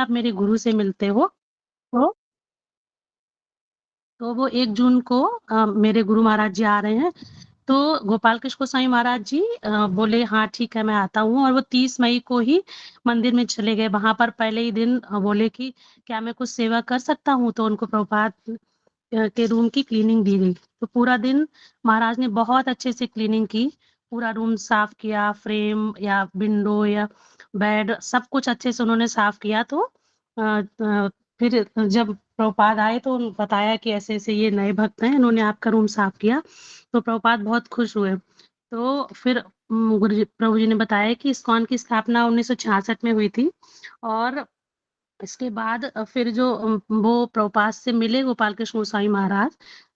आप मेरे गुरु से मिलते हो। तो वो 1 जून को मेरे गुरु महाराज जी आ रहे हैं। तो गोपाल कृष्ण गोसाई महाराज जी बोले हाँ ठीक है मैं आता हूँ, और वो 30 मई को ही मंदिर में चले गए। वहाँ पर पहले ही दिन बोले कि क्या मैं कुछ सेवा कर सकता हूँ? तो उनको प्रभुपाद के रूम की क्लीनिंग दी गई। तो पूरा दिन महाराज ने बहुत अच्छे से क्लीनिंग की, पूरा रूम साफ किया, फ्रेम या विंडो या बेड सब कुछ अच्छे से उन्होंने साफ किया। तो फिर जब प्रभुपाद आए तो बताया कि ऐसे-ऐसे ये नए भक्त हैं, इन्होंने आपका रूम साफ किया। तो प्रभुपाद बहुत खुश हुए। तो फिर प्रभु जी ने बताया कि इस्कॉन की स्थापना 1966 में हुई थी, और इसके बाद फिर जो वो प्रभुपाद से मिले गोपाल कृष्ण गोसाई महाराज,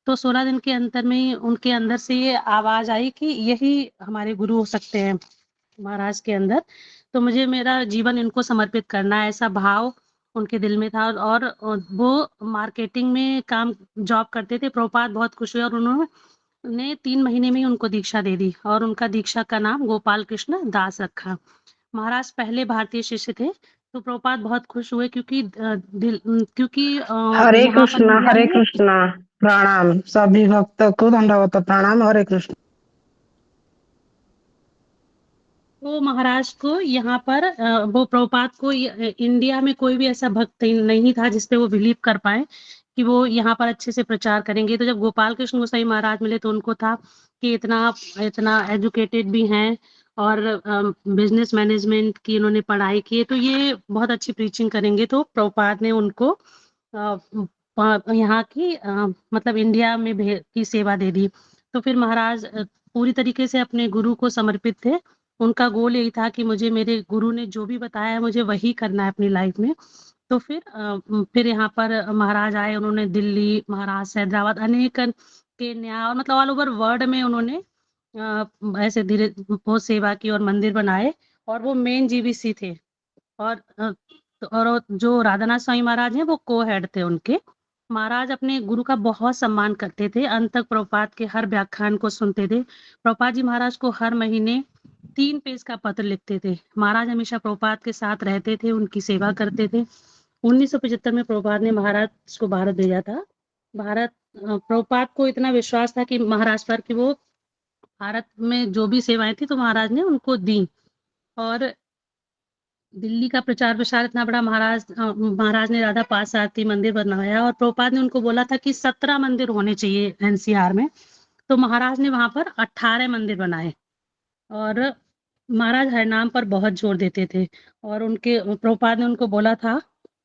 तो 16 दिन के अंतर में ही उनके अंदर से ये आवाज़ आई कि यही हमारे गुरु हो सकते हैं, महाराज के अंदर। तो मुझे मेरा जीवन इनको समर्पित करना है, ऐसा भाव उनके दिल में था। और वो मार्केटिंग में जॉब करते थे। प्रभुपाद बहुत खुश हुए और उन्होंने 3 महीने में ही उनको दीक्षा दे दी, और उनका दीक्षा का नाम गोपाल कृष्ण दास रखा। महाराज पहले भारतीय शिष्य थे। तो प्रभुपाद बहुत खुश हुए क्योंकि यहाँ पर इंडिया हरे में कृष्णा। प्रणाम सभी भक्तों को दंडवत प्रणाम। हरे कृष्ण। तो महाराज को यहाँ पर वो प्रभुपाद को इंडिया में कोई भी ऐसा भक्त नहीं था जिस पे वो बिलीव कर पाए कि वो यहाँ पर अच्छे से प्रचार करेंगे। तो जब गोपाल कृष्ण गोसाई महाराज मिले तो उनको था कि इतना इतना एजुकेटेड भी हैं, और बिजनेस मैनेजमेंट की इन्होंने पढ़ाई की है, तो ये बहुत अच्छी प्रीचिंग करेंगे। तो प्रभुपाद ने उनको यहाँ की मतलब इंडिया में की सेवा दे दी। तो फिर महाराज पूरी तरीके से अपने गुरु को समर्पित थे। उनका गोल यही था कि मुझे मेरे गुरु ने जो भी बताया है मुझे वही करना है अपनी लाइफ में। तो फिर यहाँ पर महाराज आए, उन्होंने दिल्ली, महाराष्ट्र, हैदराबाद अनेक केन्या और मतलब ऑल ओवर वर्ल्ड में उन्होंने ऐसे धीरे बहुत सेवा की और मंदिर बनाए, और वो मेन जीवीसी थे। और जो राधानाथ स्वामी महाराज हैं वो को-हेड थे उनके। महाराज अपने गुरु का बहुत सम्मान करते थे, अंत तक प्रभुपाद के हर व्याख्यान को सुनते थे। प्रभुपाद जी महाराज को हर महीने 3 पेज का पत्र लिखते थे। महाराज हमेशा प्रभुपाद के साथ रहते थे, उनकी सेवा करते थे। 1975 में प्रभुपाद ने महाराज को भारत भेजा था। प्रभुपाद को इतना विश्वास था कि महाराज पर कि वो भारत में जो भी सेवाएँ थी तो महाराज ने उनको दी। और दिल्ली का प्रचार-प्रसार इतना बड़ा महाराज ने राधा पार्थसारथी मंदिर बनवाया, और प्रभुपाद ने उनको बोला था कि 17 मंदिर होने चाहिए एनसीआर में। तो महाराज ने वहाँ पर 18 मंदिर बनाए, और महाराज हरिनाम पर बहुत जोर देते थे। और प्रभुपाद ने उनको बोला था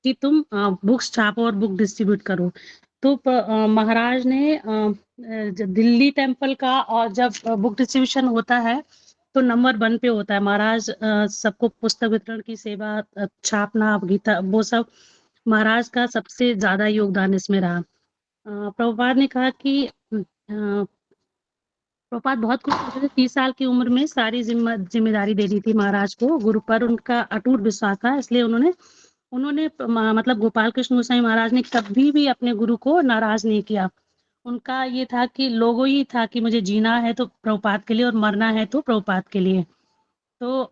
कि तुम बुक्स छापो और बुक डिस्ट्रीब्यूट करो। तो महाराज ने दिल्ली टेम्पल का, और जब बुक डिस्ट्रीब्यूशन होता है तो नंबर 1 पे होता है। महाराज सबको पुस्तक वितरण की सेवा, छापना, गीता वो सब महाराज का सबसे ज़्यादा योगदान इसमें रहा। प्रभुपाद ने कहा कि प्रभुपाद बहुत खुश होते थे। 30 साल की उम्र में सारी ज़िम्मेदारी दे दी थी महाराज को। गुरु पर उनका अटूट विश्वास था, इसलिए उन्होंने उन्होंने मतलब गोपाल कृष्ण गोसाई महाराज ने कभी भी अपने गुरु को नाराज़ नहीं किया। उनका ये था कि लोगो ही था कि मुझे जीना है तो प्रभुपाद के लिए, और मरना है तो प्रभुपाद के लिए। तो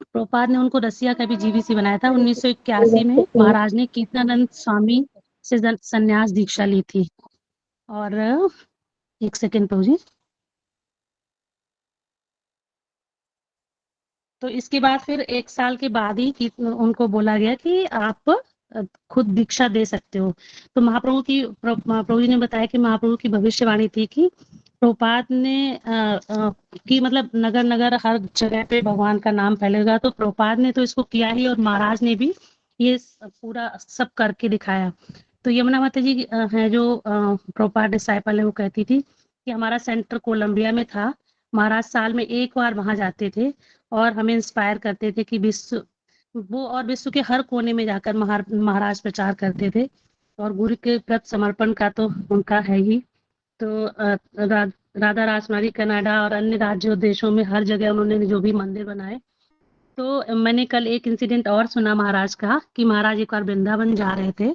प्रभुपाद ने उनको रसिया का भी जीवीसी बनाया था। 1981 में महाराज ने कीर्तनानंद स्वामी से संन्यास दीक्षा ली थी। और 1 सेकंड प्रभु जी। तो इसके बाद फिर 1 साल के बाद ही कि उनको बोला गया कि आप खुद दीक्षा दे सकते हो। तो प्रभु जी ने बताया कि महाप्रभु की भविष्यवाणी थी कि प्रभुपाद ने कि मतलब नगर-नगर हर जगह पे भगवान का नाम फैलेगा। तो प्रभुपाद ने तो इसको किया ही, और महाराज ने भी ये पूरा सब करके दिखाया। तो यमुना माता जी हैं जो प्रभुपाद डिसाइपल है, वो कहती थी कि हमारा सेंटर कोलंबिया में था। महाराज साल में 1 बार वहाँ जाते थे और हमें इंस्पायर करते थे कि विश्व के हर कोने में जाकर महाराज प्रचार करते थे। और गुरु के प्रति समर्पण का तो उनका है ही। तो राधा रासमारी कनाडा और अन्य राज्यों देशों में हर जगह उन्होंने जो भी मंदिर बनाए। तो मैंने कल एक इंसिडेंट और सुना महाराज का कि महाराज एक बार वृंदावन जा रहे थे।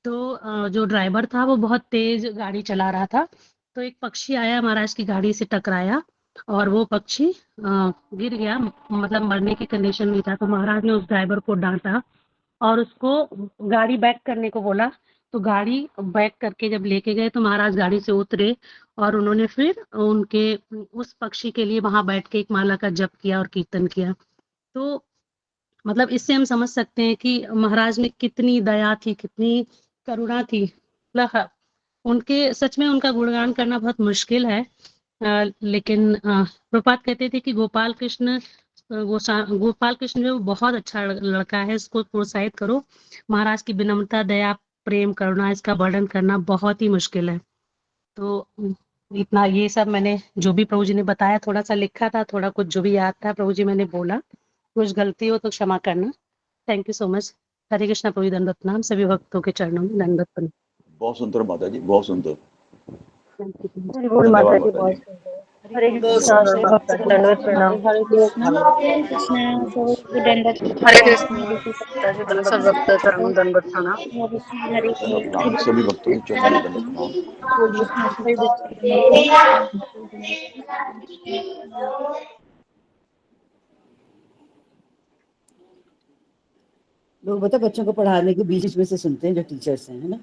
तो जो ड्राइवर था वो बहुत तेज गाड़ी चला रहा था। तो एक पक्षी आया, महाराज की गाड़ी से टकराया, और वो पक्षी गिर गया, मतलब मरने की कंडीशन में था। तो महाराज ने उस ड्राइवर को डांटा और उसको गाड़ी बैक करने को बोला। तो गाड़ी बैक करके जब लेके गए तो महाराज गाड़ी से उतरे और उन्होंने फिर उनके उस पक्षी के लिए वहां बैठ के एक माला का जप किया और कीर्तन किया। तो मतलब इससे हम समझ सकते हैं कि महाराज में कितनी दया थी, कितनी करुणा थी। मतलब उनके सच में उनका गुणगान करना बहुत मुश्किल है। लेकिन प्रभुपाद कहते थे कि गोपाल कृष्ण जो बहुत अच्छा लड़का है, इसको प्रोत्साहित करो। महाराज की विनम्रता, दया, प्रेम, करुणा, इसका वर्णन करना बहुत ही मुश्किल है। तो इतना ये सब मैंने जो भी प्रभु जी ने बताया थोड़ा सा लिखा था, थोड़ा कुछ जो भी याद था प्रभु जी मैंने बोला। कुछ गलती हो तो क्षमा करना। Thank you so much. Hare Krishna प्रभु जी, दंडवत प्रणाम। सभी भक्तों के चरणों में दंडवत प्रणाम। बहुत सुंदर माता जी, बहुत सुंदर। Thank you. हरि बोल धन्यवाद माता जी, माता जी। बहुत सुंदर। हरे हरे कृष्णा। बहुत कृष्णा, सुंदर सभी माता भक्तों को जी। दंडवत प्रणाम। हरे कृष्णा। हरे कृष्णा सबको दंडवत हरे प्रणाम। कृष्णा हरे माता जी, कृष्णा सब भक्त चरण दंडवत प्रणाम। हरे कृष्णा हरे दंडवत कृष्णा प्रणाम, सभी भक्तों के चरणों में दंडवत प्रणाम। हरे कृष्णा सभी भक्तों को दंडवत प्रणाम। लोग बता बच्चों को पढ़ाने के बीच में से सुनते हैं, जो टीचर्स हैं, है ना,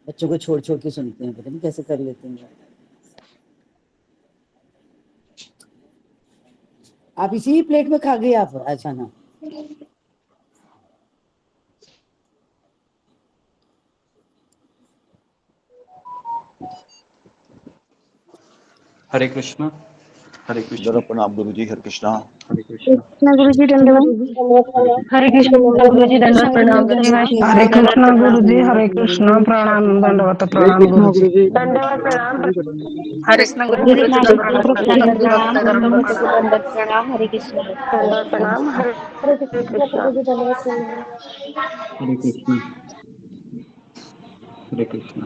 बच्चों को छोड़ छोड़ के सुनते हैं, पता नहीं कैसे कर लेते हैं। आप इसी प्लेट में खा गए आप? अच्छा ना। हरे कृष्णा। हरे कृष्णा। दंडवत प्रणाम गुरु जी, हरे कृष्णा। हरे कृष्णा। कृष्णा गुरु जी दंडवत। हरे कृष्णा गुरु जी, दंडवत प्रणाम। सभी वैष्णव हरे को दंडवत कृष्णा गुरु प्रणाम। जी, हरे कृष्णा प्रणाम, दंडवत प्रणाम गुरु जी। दंडवत प्रणाम। हरे कृष्णा गुरु हरे जी, कृष्णा दंडवत गुरु जी प्रणाम, सभी प्रणाम। भक्त चरण दंडवत प्रणाम। प्रणाम। हरे कृष्णा। दंडवत प्रणाम। हरे कृष्णा। हरे कृष्णा। हरे कृष्णा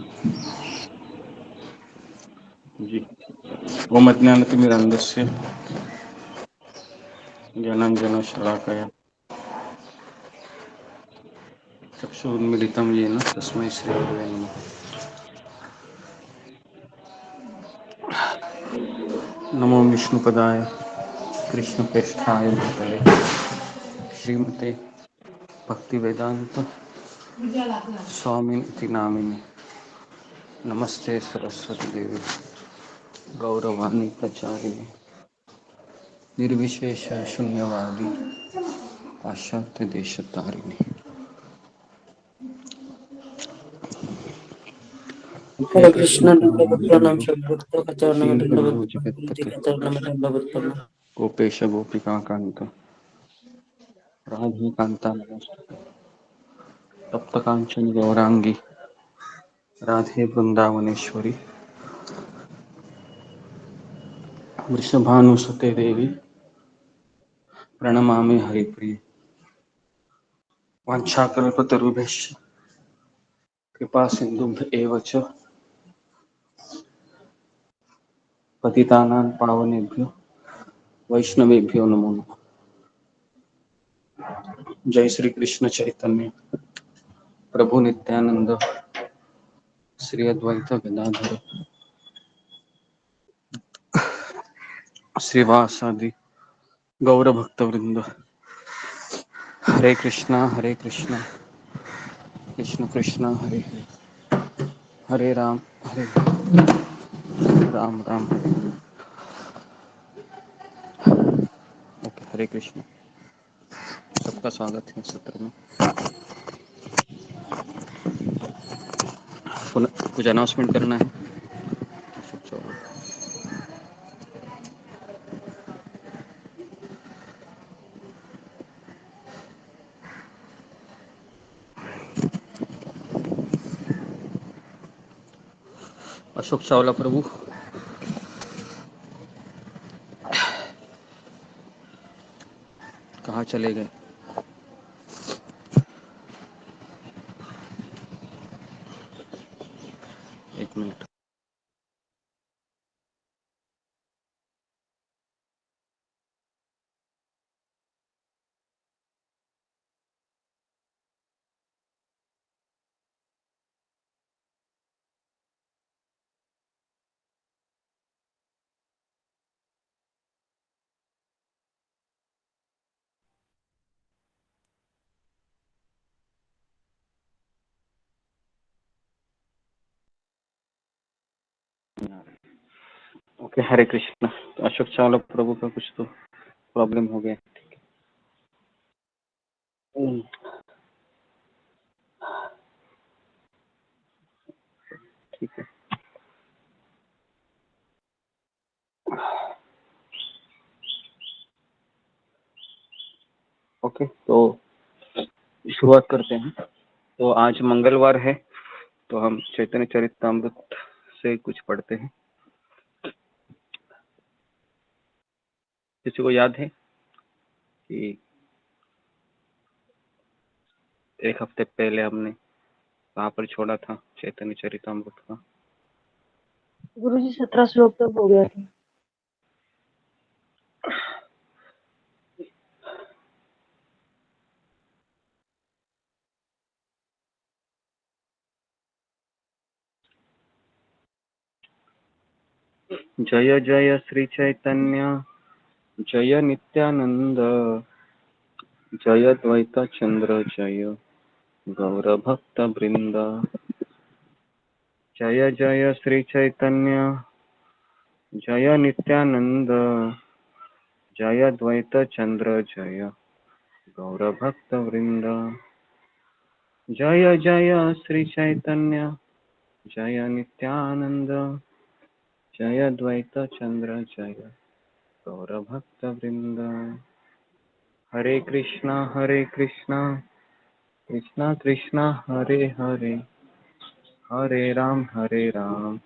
जी। ओम अज्ञानतिमिरन्धस्य ज्ञानाञ्जनशलाकया चक्षुरुन्मीलितं येन तस्मै श्रीगुरवे नमः। नमो विष्णुपदाय कृष्णप्रेष्ठाय भूतले श्रीमते भक्तिवेदान्त स्वामिनिति नामिने। नमस्ते सरस्वती देवी गौरवाणी प्रचारिणे निर्विशेष शून्यवादी पाश्चात्य देशतारिणे। हे हरे कृष्ण कृष्णा, करुणा दंडवत प्रणाम, सिंधु सब भक्तों के चरण में दंडवत दीनबंधु प्रणाम, गुरु जी जगतपते के चरण में दंडवत प्रणाम। गोपेश गोपिका कांत राधे कांता नमस्ते। तप्त कांचन गौरांगी राधे वृंदावनेश्वरी वृषभानुसुते देवी प्रणमामि हरिप्रिय। वाञ्छाकल्पतरुभ्यश्च कृपा सिन्धुभ्य एव च पतितानां पावनेभ्यो वैष्णवेभ्यो नमो नमः। जय श्री कृष्ण चैतन्य प्रभु नित्यानंद श्री अद्वैत गदाधर श्रीवासादि गौर भक्त वृंद। हरे कृष्णा कृष्ण कृष्ण हरे हरे, हरे राम राम राम हरे हरे। ओके, हरे कृष्ण। सबका स्वागत है सत्र में। कुछ अनाउंसमेंट करना है? अशोक चौहान। अशोक चावला प्रभु कहाँ चले गए? एक मिनट। ओके, हरे कृष्णा। तो अशोक चावला प्रभु का कुछ तो प्रॉब्लम हो गया। ठीक है। ओके, तो शुरुआत करते हैं। तो आज मंगलवार है, तो हम चैतन्य चरितामृत से कुछ पढ़ते हैं। किसी को याद है कि एक हफ्ते पहले हमने कहाँ पर छोड़ा था चैतन्य चरितामृत का? गुरुजी 17 श्लोक तक हो गया था। जय जय श्री चैतन्य जय नित्यानंद जय द्वैत चंद्र जय गौर भक्त वृंद। जय जय श्री चैतन्य जय नित्यानंद जय द्वैत चंद्र जय गौर भक्त वृंद। जय जय श्री चैतन्य जय नित्यानंद जय द्वैत चंद्र जय गौर भक्त वृंद। हरे कृष्णा कृष्णा कृष्णा हरे हरे हरे राम राम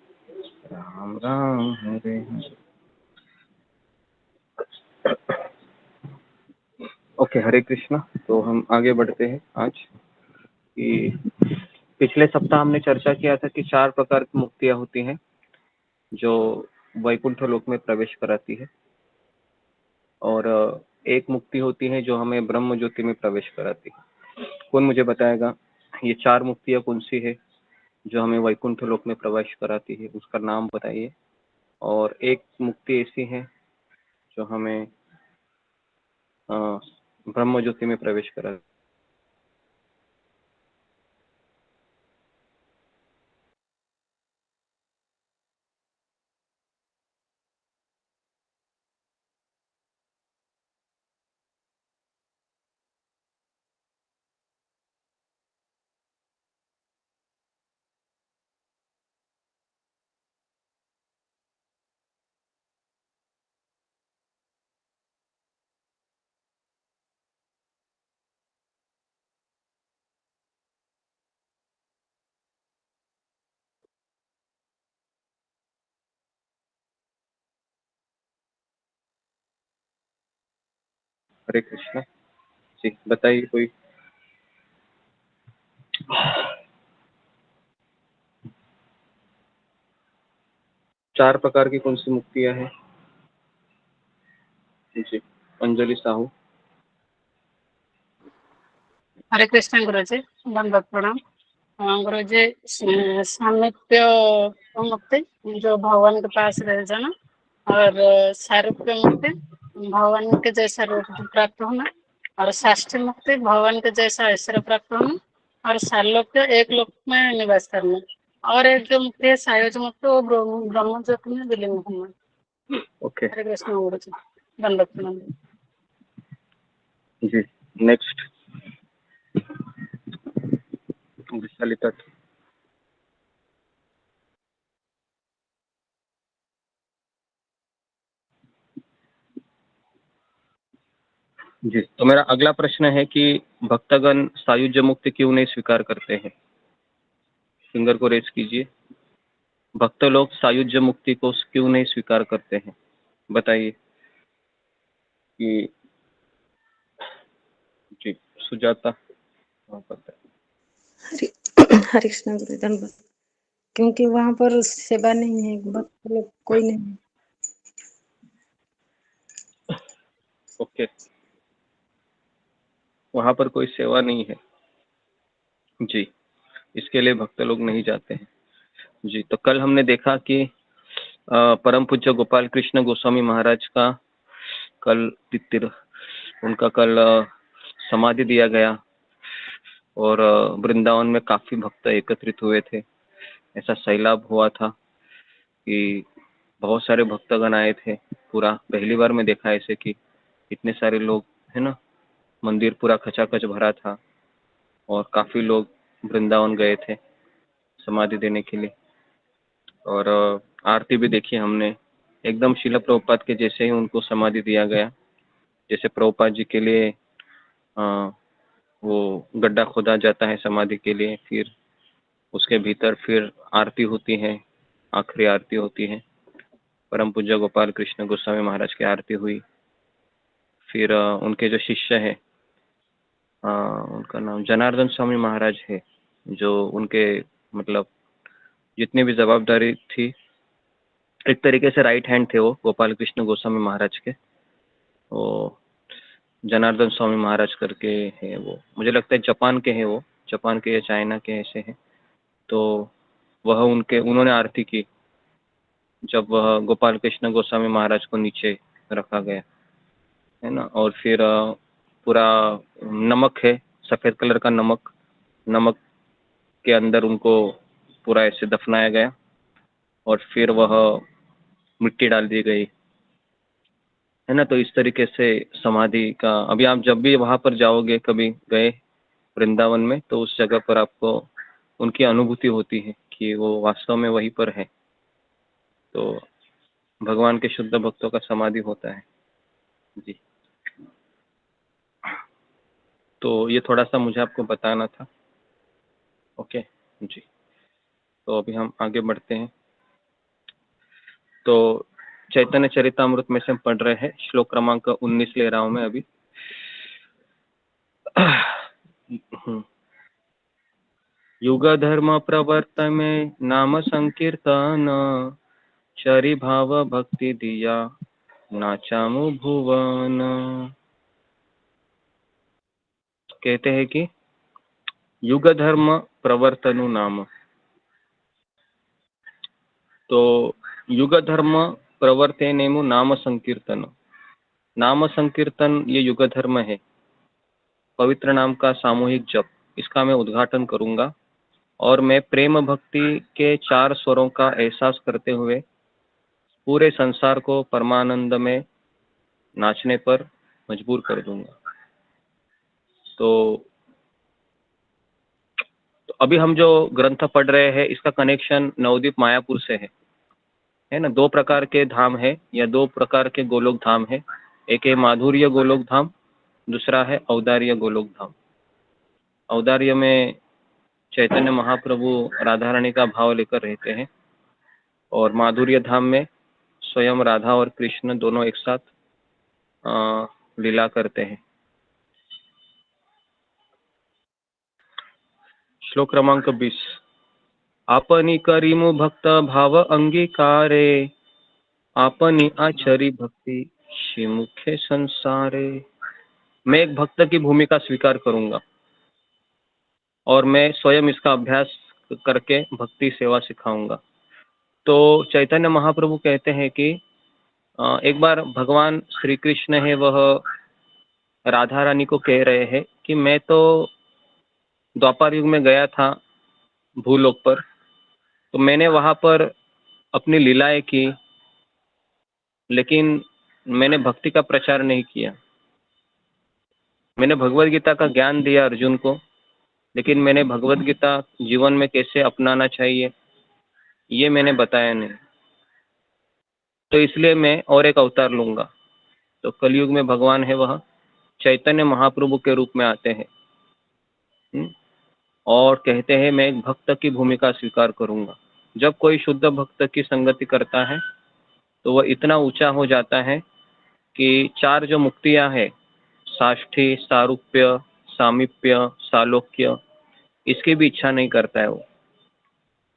राम हरे हरे। ओके, हरे कृष्णा। तो हम आगे बढ़ते हैं आज कि पिछले सप्ताह हमने चर्चा किया था कि 4 प्रकार की मुक्तियां होती हैं जो वैकुंठ लोक में प्रवेश कराती है, और एक मुक्ति होती है जो हमें ब्रह्म ज्योति में प्रवेश कराती है। कौन मुझे बताएगा ये 4 मुक्तियां कौन सी है जो हमें वैकुंठ लोक में प्रवेश कराती है? उसका नाम बताइए। और एक मुक्ति ऐसी है जो हमें ब्रह्म ज्योति में प्रवेश कराती है। हरे कृष्णा जी, बताइए कोई। चार प्रकार की कौन सी मुक्तियां हैं? जी, अंजलि साहू। हरे कृष्ण गुरुजी, दंडवत प्रणाम। गुरुजी, सामीप्य मुक्ति जो भगवान के पास रह जाना, और सारूप्य मुक्ति भगवान के जैसा रूप प्राप्त होना, और षष्ठी मुक्ति भगवान के जैसा ऐश्वर्य प्राप्त होना, और सालोक्य एक लोक में निवास करना, और एक जो मुक्ति है सायोज मुक्ति वो ब्रह्म ज्योति में विलीन होना। ओके हरे कृष्ण गुरुजी, दंडवत प्रणाम। जी, नेक्स्ट विशाली तट। जी, तो मेरा अगला प्रश्न है कि भक्तगण सायुज्य मुक्ति क्यों नहीं स्वीकार करते हैं? फिंगर को रेज कीजिए। भक्त लोग सायुज्य मुक्ति को क्यों नहीं स्वीकार करते हैं? बताइए कि जी, सुजाता। हरे हरे कृष्ण गुरु धन्यवाद। क्योंकि वहां पर सेवा नहीं है, भक्त लोग कोई नहीं। ओके, वहां पर कोई सेवा नहीं है जी, इसके लिए भक्त लोग नहीं जाते हैं जी। तो कल हमने देखा कि परम पूज्य गोपाल कृष्ण गोस्वामी महाराज का कल तितिर उनका कल समाधि दिया गया, और वृंदावन में काफी भक्त एकत्रित हुए थे। ऐसा सैलाब हुआ था कि बहुत सारे भक्तगण आए थे। पूरा पहली बार मैं देखा ऐसे कि इतने सारे लोग, है ना, मंदिर पूरा खचाखच भरा था और काफ़ी लोग वृंदावन गए थे समाधि देने के लिए। और आरती भी देखी हमने, एकदम शिला प्रभुपाद के जैसे ही उनको समाधि दिया गया। जैसे प्रभुपाद जी के लिए वो गड्ढा खोदा जाता है समाधि के लिए, फिर उसके भीतर फिर आरती होती है, आखिरी आरती होती है। परम पूज्य गोपाल कृष्ण गोस्वामी महाराज की आरती हुई। फिर उनके जो शिष्य है, उनका नाम जनार्दन स्वामी महाराज है, जो उनके मतलब जितनी भी जवाबदारी थी, एक तरीके से राइट हैंड थे वो गोपाल कृष्ण गोस्वामी महाराज के। वो जनार्दन स्वामी महाराज करके है, वो मुझे लगता है जापान के हैं, वो जापान के या चाइना के ऐसे हैं। तो वह उन्होंने आरती की जब वह गोपाल कृष्ण गोस्वामी महाराज को नीचे रखा गया, है ना। और फिर पूरा नमक है, सफ़ेद कलर का नमक के अंदर उनको पूरा ऐसे दफनाया गया और फिर वह मिट्टी डाल दी गई, है ना। तो इस तरीके से समाधि का, अभी आप जब भी वहाँ पर जाओगे, कभी गए वृंदावन में, तो उस जगह पर आपको उनकी अनुभूति होती है कि वो वास्तव में वहीं पर है। तो भगवान के शुद्ध भक्तों का समाधि होता है जी। तो ये थोड़ा सा मुझे आपको बताना था। ओके जी, तो अभी हम आगे बढ़ते हैं। तो चैतन्य चरितामृत में से हम पढ़ रहे हैं, श्लोक क्रमांक 19 ले रहा हूं मैं अभी। युग धर्म प्रवर्तन में नाम संकीर्तन, चरि भाव भक्ति दिया नाचामु भुवन। कहते हैं कि युग धर्म प्रवर्तनु नाम, तो युग धर्म प्रवर्तनेमु नाम संकीर्तन। नाम संकीर्तन ये युग धर्म है, पवित्र नाम का सामूहिक जप। इसका मैं उद्घाटन करूंगा और मैं प्रेम भक्ति के 4 स्वरों का एहसास करते हुए पूरे संसार को परमानंद में नाचने पर मजबूर कर दूंगा। तो अभी हम जो ग्रंथ पढ़ रहे हैं, इसका कनेक्शन नवदीप मायापुर से है ना। 2 प्रकार के धाम है या 2 प्रकार के गोलोक धाम है। एक है माधुर्य गोलोक धाम, दूसरा है औदार्य गोलोक धाम। औदार्य में चैतन्य महाप्रभु राधा रानी का भाव लेकर रहते हैं और माधुर्य धाम में स्वयं राधा और कृष्ण दोनों एक साथ लीला करते हैं। श्लोक क्रमांक 20। आपनी करीमु भक्त भाव अंगीकारे, आपनी आचरी भक्ति श्रीमुखे संसारे। मैं एक भक्त की भूमिका स्वीकार करूंगा और मैं स्वयं इसका अभ्यास करके भक्ति सेवा सिखाऊंगा। तो चैतन्य महाप्रभु कहते हैं कि एक बार भगवान श्री कृष्ण है, वह राधा रानी को कह रहे हैं कि मैं तो द्वापर युग में गया था भूलोक पर, तो मैंने वहां पर अपनी लीलाएं की, लेकिन मैंने भक्ति का प्रचार नहीं किया। मैंने भगवद गीता का ज्ञान दिया अर्जुन को, लेकिन मैंने भगवद गीता जीवन में कैसे अपनाना चाहिए ये मैंने बताया नहीं। तो इसलिए मैं और एक अवतार लूंगा। तो कलयुग में भगवान है वह चैतन्य महाप्रभु के रूप में आते हैं और कहते हैं मैं एक भक्त की भूमिका स्वीकार करूंगा। जब कोई शुद्ध भक्त की संगति करता है तो वह इतना ऊंचा हो जाता है कि 4 जो मुक्तियां है, साष्ठी, सारूप्य, सामीप्य, सालोक्य, इसकी भी इच्छा नहीं करता है वो,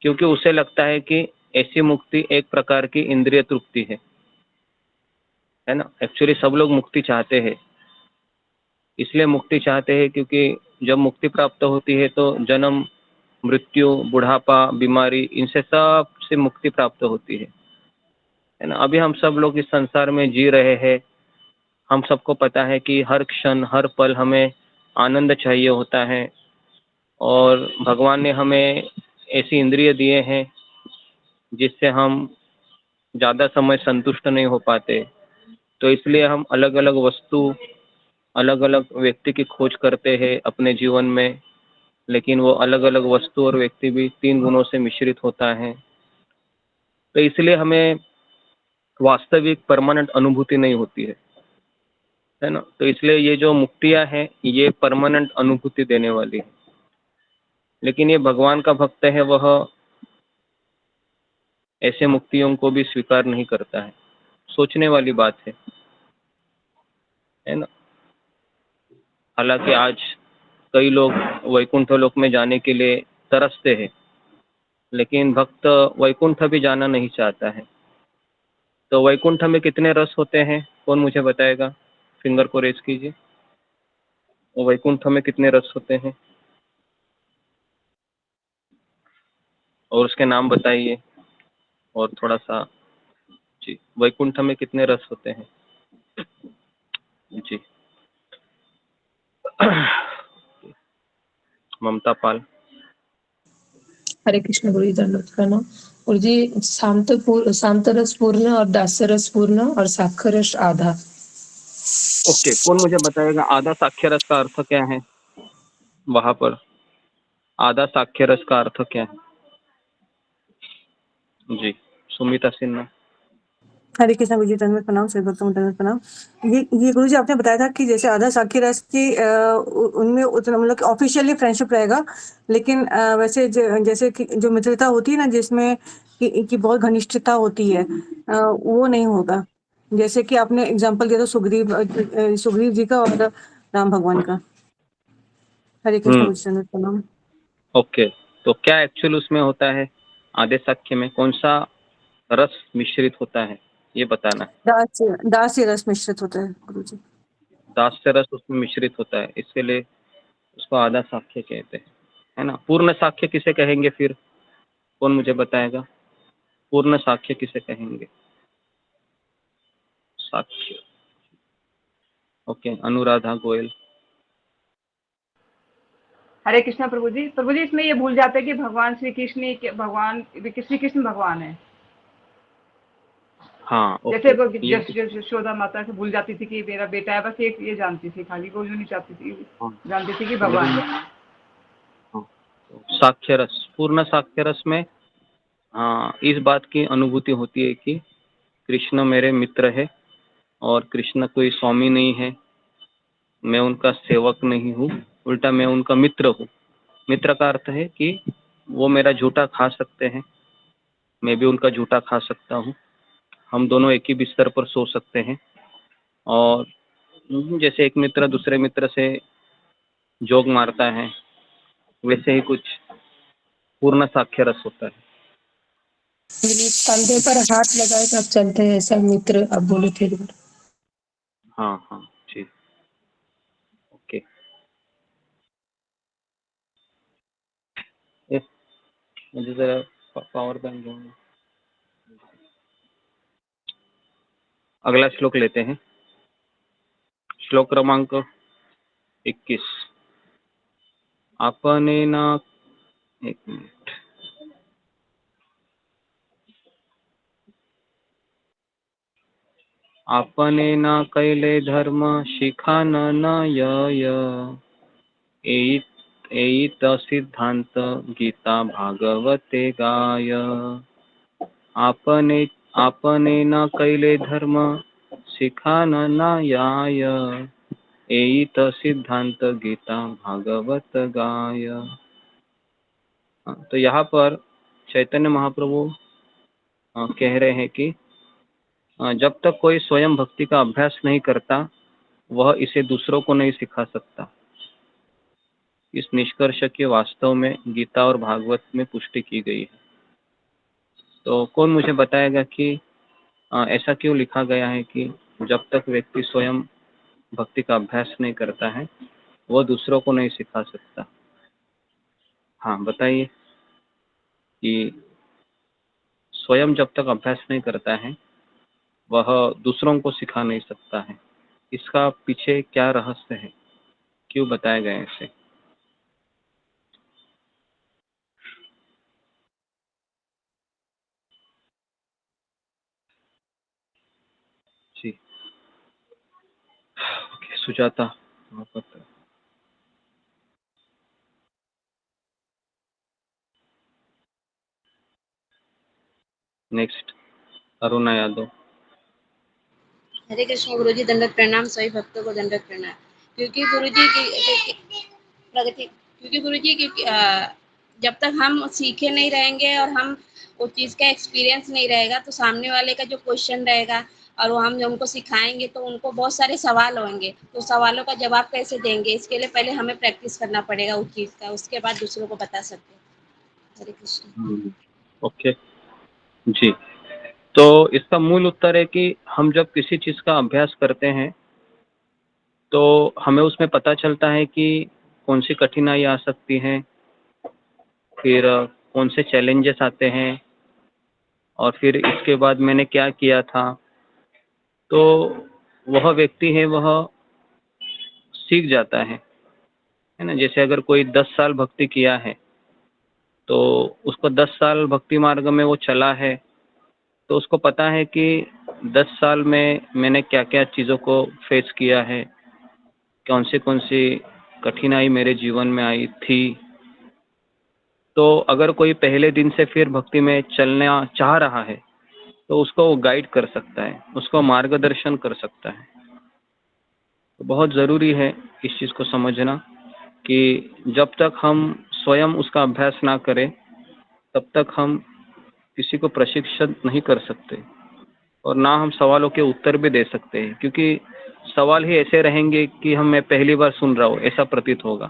क्योंकि उसे लगता है कि ऐसी मुक्ति एक प्रकार की इंद्रिय तृप्ति है ना। एक्चुअली सब लोग मुक्ति चाहते हैं, इसलिए मुक्ति चाहते हैं क्योंकि जब मुक्ति प्राप्त होती है तो जन्म, मृत्यु, बुढ़ापा, बीमारी, इनसे सब से मुक्ति प्राप्त होती है ना। अभी हम सब लोग इस संसार में जी रहे हैं, हम सबको पता है कि हर क्षण हर पल हमें आनंद चाहिए होता है और भगवान ने हमें ऐसी इंद्रिय दिए हैं जिससे हम ज़्यादा समय संतुष्ट नहीं हो पाते, तो इसलिए हम अलग अलग वस्तु, अलग अलग व्यक्ति की खोज करते हैं अपने जीवन में, लेकिन वो अलग अलग वस्तु और व्यक्ति भी 3 गुणों से मिश्रित होता है। तो इसलिए हमें वास्तविक परमानेंट अनुभूति नहीं होती है ना। तो इसलिए ये जो मुक्तियाँ हैं ये परमानेंट अनुभूति देने वाली है, लेकिन ये भगवान का भक्त है वह ऐसे मुक्तियों को भी स्वीकार नहीं करता है। सोचने वाली बात है ना। हालांकि आज कई लोग वैकुंठ लोक में जाने के लिए तरसते हैं, लेकिन भक्त वैकुंठ भी जाना नहीं चाहता है। तो वैकुंठ में कितने रस होते हैं, कौन मुझे बताएगा? फिंगर को रेज कीजिए। वैकुंठ में कितने रस होते हैं और उसके नाम बताइए। और थोड़ा सा जी, वैकुंठ में कितने रस होते हैं जी। ममता पाल। हरे कृष्ण गुरु जी दंडवत प्रणाम। और जी शांत रस पूर्ण और दास्य रस पूर्ण और साक्षर रस आधा। ओके, कौन मुझे बताएगा आधा साक्षरस का अर्थ क्या है? वहां पर आधा साक्षरस का अर्थ क्या है जी? सुमिता सिन्हा। हरे कृष्ण गुरु जी दंडवत प्रणाम, श्री भक्तों दंडवत प्रणाम। ये गुरु जी आपने बताया था कि जैसे आधा साखी रस की उनमें उतना मतलब ऑफिशियली फ्रेंडशिप रहेगा, लेकिन वैसे जैसे कि जो मित्रता होती है ना जिसमें कि बहुत घनिष्ठता होती है, वो नहीं होगा। जैसे कि आपने एग्जाम्पल दिया था सुग्रीव जी का और राम भगवान का। हरे कृष्ण गुरु जी दंडवत प्रणाम। ओके, तो क्या एक्चुअल उसमें होता है? आधे साक्ष्य में कौन सा रस मिश्रित होता है ये बताना है। दास्य रस मिश्रित होता है गुरु जी। दास्य रस उसमें मिश्रित होता है, इसके लिए उसको आधा साक्ष्य कहते हैं, है ना। पूर्ण साक्ष्य किसे कहेंगे फिर? कौन मुझे बताएगा? पूर्ण साक्ष्य किसे कहेंगे? साक्ष्य। ओके, अनुराधा गोयल। हरे कृष्णा प्रभु जी। प्रभु जी इसमें ये भूल जाते हैं कि भगवान श्री कृष्ण श्री कृष्ण भगवान है। हाँ, जैसे ओके। यशोदा माता से भूल जाती थी कि मेरा बेटा है, बस एक ये जानती थी खाली, वो जो नहीं चाहती थी, हाँ, जानती थी कि भगवान है। हाँ, साक्षरस, पूर्ण साक्षरस में हाँ इस बात की अनुभूति होती है कि कृष्ण मेरे मित्र है और कृष्ण कोई स्वामी नहीं है, मैं उनका सेवक नहीं हूँ, उल्टा मैं उनका मित्र हूँ। मित्र का अर्थ है कि वो मेरा झूठा खा सकते हैं, मैं भी उनका झूठा खा सकता हूँ, हम दोनों एक ही बिस्तर पर सो सकते हैं। और जैसे एक मित्र दूसरे मित्र से जोग मारता है, वैसे ही कुछ पूर्ण साक्षरस होता है। कंधे पर हाथ लगाए तब चलते हैं, ऐसा मित्र आप बोले थे। हाँ हाँ जी, ओके। मुझे जरा पावर बैंक दूंगा। अगला श्लोक लेते हैं, श्लोक क्रमांक 21। आपने ना, एक मिनट, आपने ना कैले धर्म शिखा न य एत सिद्धांत गीता भागवते गाय। आपने न कैले धर्म शिखा न याय एत सिद्धांत गीता भागवत गाय। तो यहाँ पर चैतन्य महाप्रभु कह रहे हैं कि जब तक कोई स्वयं भक्ति का अभ्यास नहीं करता वह इसे दूसरों को नहीं सिखा सकता। इस निष्कर्ष के वास्तव में गीता और भागवत में पुष्टि की गई है। तो कौन मुझे बताएगा कि ऐसा क्यों लिखा गया है कि जब तक व्यक्ति स्वयं भक्ति का अभ्यास नहीं करता है वह दूसरों को नहीं सिखा सकता? हाँ बताइए कि स्वयं जब तक अभ्यास नहीं करता है वह दूसरों को सिखा नहीं सकता है। इसका पीछे क्या रहस्य है, क्यों बताया गया ऐसे? सुजाता। नेक्स्ट अरुणा यादव। हरे कृष्ण गुरुजी, दंडवत प्रणाम। सभी भक्तों को दंडवत प्रणाम। क्योंकि गुरुजी की प्रगति, क्योंकि गुरुजी की जब तक हम सीखे नहीं रहेंगे और हम उस चीज़ का एक्सपीरियंस नहीं रहेगा तो सामने वाले का जो क्वेश्चन रहेगा और वो हम जो उनको सिखाएंगे तो उनको बहुत सारे सवाल होंगे, तो सवालों का जवाब कैसे देंगे, इसके लिए पहले हमें प्रैक्टिस करना पड़ेगा उस चीज़ का, उसके बाद दूसरों को बता सकते हैं। हरे कृष्ण। ओके जी, तो इसका मूल उत्तर है कि हम जब किसी चीज़ का अभ्यास करते हैं तो हमें उसमें पता चलता है कि कौन सी कठिनाई आ सकती हैं, फिर कौन से चैलेंजेस आते हैं, और फिर इसके बाद मैंने क्या किया था। तो वह व्यक्ति है वह सीख जाता है ना। जैसे अगर कोई 10 साल भक्ति किया है तो उसको 10 साल भक्ति मार्ग में वो चला है, तो उसको पता है कि 10 साल में मैंने क्या क्या चीज़ों को फेस किया है, कौन सी कठिनाई मेरे जीवन में आई थी। तो अगर कोई पहले दिन से फिर भक्ति में चलना चाह रहा है तो उसको वो गाइड कर सकता है, उसको मार्गदर्शन कर सकता है। तो बहुत ज़रूरी है इस चीज़ को समझना कि जब तक हम स्वयं उसका अभ्यास ना करें तब तक हम किसी को प्रशिक्षित नहीं कर सकते और ना हम सवालों के उत्तर भी दे सकते हैं, क्योंकि सवाल ही ऐसे रहेंगे कि मैं पहली बार सुन रहा हूँ ऐसा प्रतीत होगा।